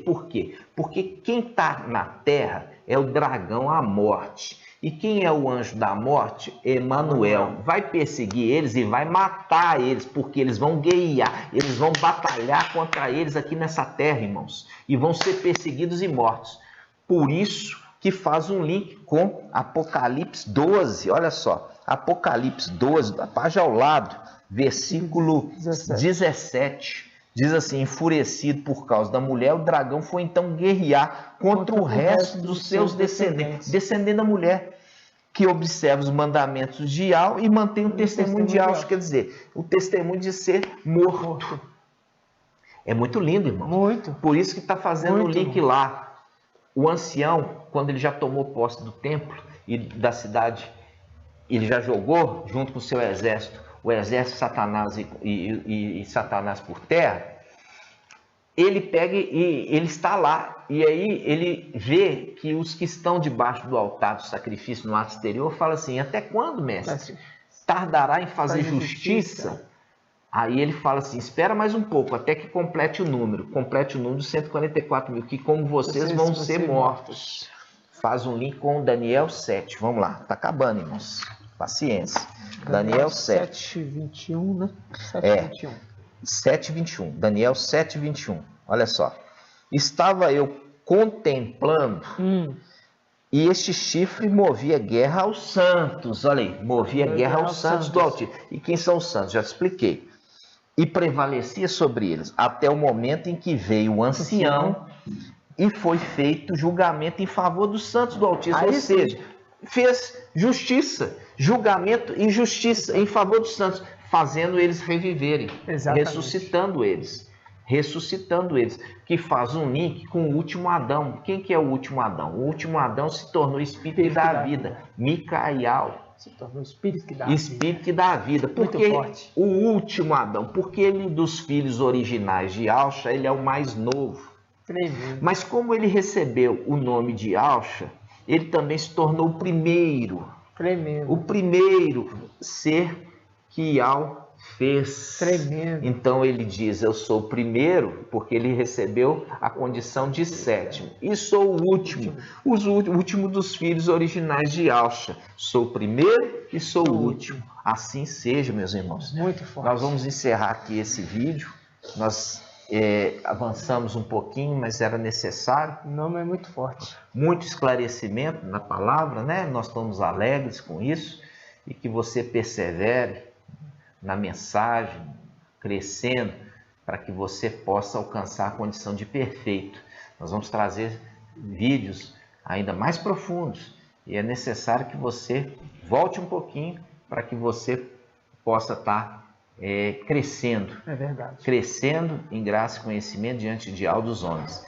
Speaker 1: Por quê? Porque quem está na terra é o dragão, a morte. E quem é o anjo da morte? Emanuel. Vai perseguir eles e vai matar eles, porque eles vão guerrear, eles vão batalhar contra eles aqui nessa terra, irmãos, e vão ser perseguidos e mortos. Por isso que faz um link com Apocalipse 12. Olha só, Apocalipse 12, a página ao lado, versículo 17. Diz assim, enfurecido por causa da mulher, o dragão foi então guerrear contra o resto dos seus descendentes. Descendendo da mulher, que observa os mandamentos de Al e mantém o testemunho de Al. Quer dizer, o testemunho de ser morto. É muito lindo, irmão.
Speaker 2: Muito.
Speaker 1: Por isso que está fazendo o link lá. O ancião, quando ele já tomou posse do templo e da cidade, ele já jogou junto com o seu exército, o exército de Satanás e Satanás por terra, ele pega e ele está lá. E aí ele vê que os que estão debaixo do altar do sacrifício no ato exterior falam assim, até quando, mestre? Tardará em fazer justiça? Aí ele fala assim, espera mais um pouco, até que complete o número dos 144 mil, que como vocês vão ser mortos. Faz um link com Daniel 7. Vamos lá, está acabando, irmãos. Paciência. Daniel 7.
Speaker 2: 7:21, né?
Speaker 1: 7:21. 7:21. Daniel 7:21. Olha só. Estava eu contemplando e este chifre movia guerra aos santos. Olha aí, movia guerra aos santos do Altíssimo. E quem são os santos? Já te expliquei. E prevalecia sobre eles até o momento em que veio o ancião e foi feito julgamento em favor dos santos do Altíssimo. Ou seja, fez justiça, julgamento e justiça em favor dos santos, fazendo eles reviverem, ressuscitando eles, que faz um link com o último Adão. Quem que é o último Adão? O último Adão se tornou espírito da vida, Micael.
Speaker 2: Se tornou espírito
Speaker 1: que dá vida. Porque o último Adão, porque ele dos filhos originais de Alcha, ele é o mais novo.
Speaker 2: Tremendo.
Speaker 1: Mas como ele recebeu o nome de Alcha, ele também se tornou o primeiro.
Speaker 2: Tremendo.
Speaker 1: O primeiro ser que Ial fez.
Speaker 2: Tremendo.
Speaker 1: Então ele diz, eu sou o primeiro, porque ele recebeu a condição de sétimo. E sou o último, o último dos filhos originais de Yahshua. Sou o primeiro e sou o último. Assim seja, meus irmãos.
Speaker 2: Muito forte.
Speaker 1: Nós vamos encerrar aqui esse vídeo. Nós avançamos um pouquinho, mas era necessário.
Speaker 2: O nome é muito forte.
Speaker 1: Muito esclarecimento na palavra, né? Nós estamos alegres com isso e que você persevere na mensagem, crescendo, para que você possa alcançar a condição de perfeito. Nós vamos trazer vídeos ainda mais profundos e é necessário que você volte um pouquinho para que você possa estar crescendo.
Speaker 2: É verdade.
Speaker 1: Crescendo em graça e conhecimento diante de ideal dos homens.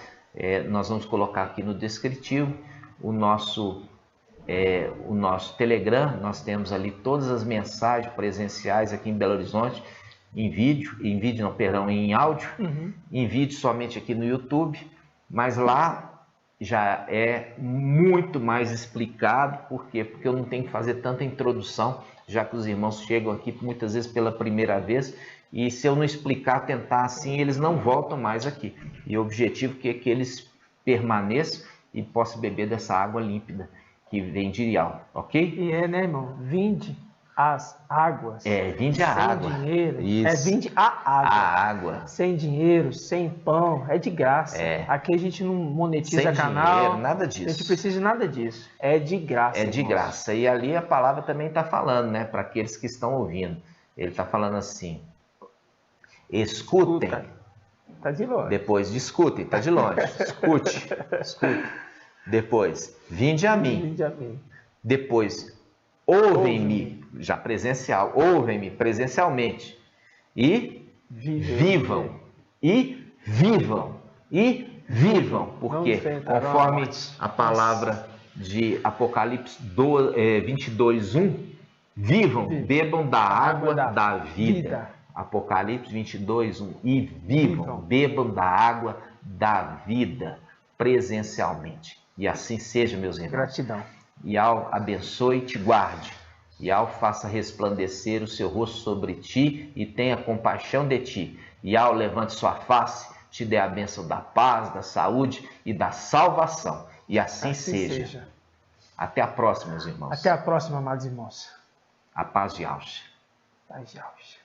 Speaker 1: Nós vamos colocar aqui no descritivo o nosso Telegram. Nós temos ali todas as mensagens presenciais aqui em Belo Horizonte, em áudio, em vídeo somente aqui no YouTube, mas lá já é muito mais explicado. Por quê? Porque eu não tenho que fazer tanta introdução, já que os irmãos chegam aqui muitas vezes pela primeira vez, e se eu não explicar, tentar assim, eles não voltam mais aqui. E o objetivo é que eles permaneçam e possam beber dessa água límpida que vem de Yahweh, ok?
Speaker 2: E né, irmão? Vinde as águas.
Speaker 1: Vinde a água.
Speaker 2: Sem dinheiro.
Speaker 1: Isso.
Speaker 2: Vinde a água.
Speaker 1: A água.
Speaker 2: Sem dinheiro, sem pão, é de graça. Aqui a gente não monetiza canal.
Speaker 1: Dinheiro, nada disso.
Speaker 2: A gente precisa de nada disso. É de graça.
Speaker 1: É de graça. E ali a palavra também está falando, né? Para aqueles que estão ouvindo. Ele está falando assim: escutem.
Speaker 2: Está de longe.
Speaker 1: Depois discutem, está de longe. Escute. Depois, vinde a mim. Depois, ouvem-me, já presencial, ouvem-me presencialmente. E vivam. E vivam. E vivam. Porque, conforme a palavra de Apocalipse 22:1, vivam, bebam da água da vida. Apocalipse 22:1. E vivam, bebam da água da vida presencialmente. E assim seja, meus irmãos.
Speaker 2: Gratidão.
Speaker 1: Yahweh abençoe e te guarde. Yahweh faça resplandecer o seu rosto sobre ti e tenha compaixão de ti. Yahweh levante sua face, te dê a bênção da paz, da saúde e da salvação. E assim seja. Até a próxima, meus irmãos.
Speaker 2: Até a próxima, amados irmãos.
Speaker 1: A paz de Yahweh.
Speaker 2: Paz de Yahweh.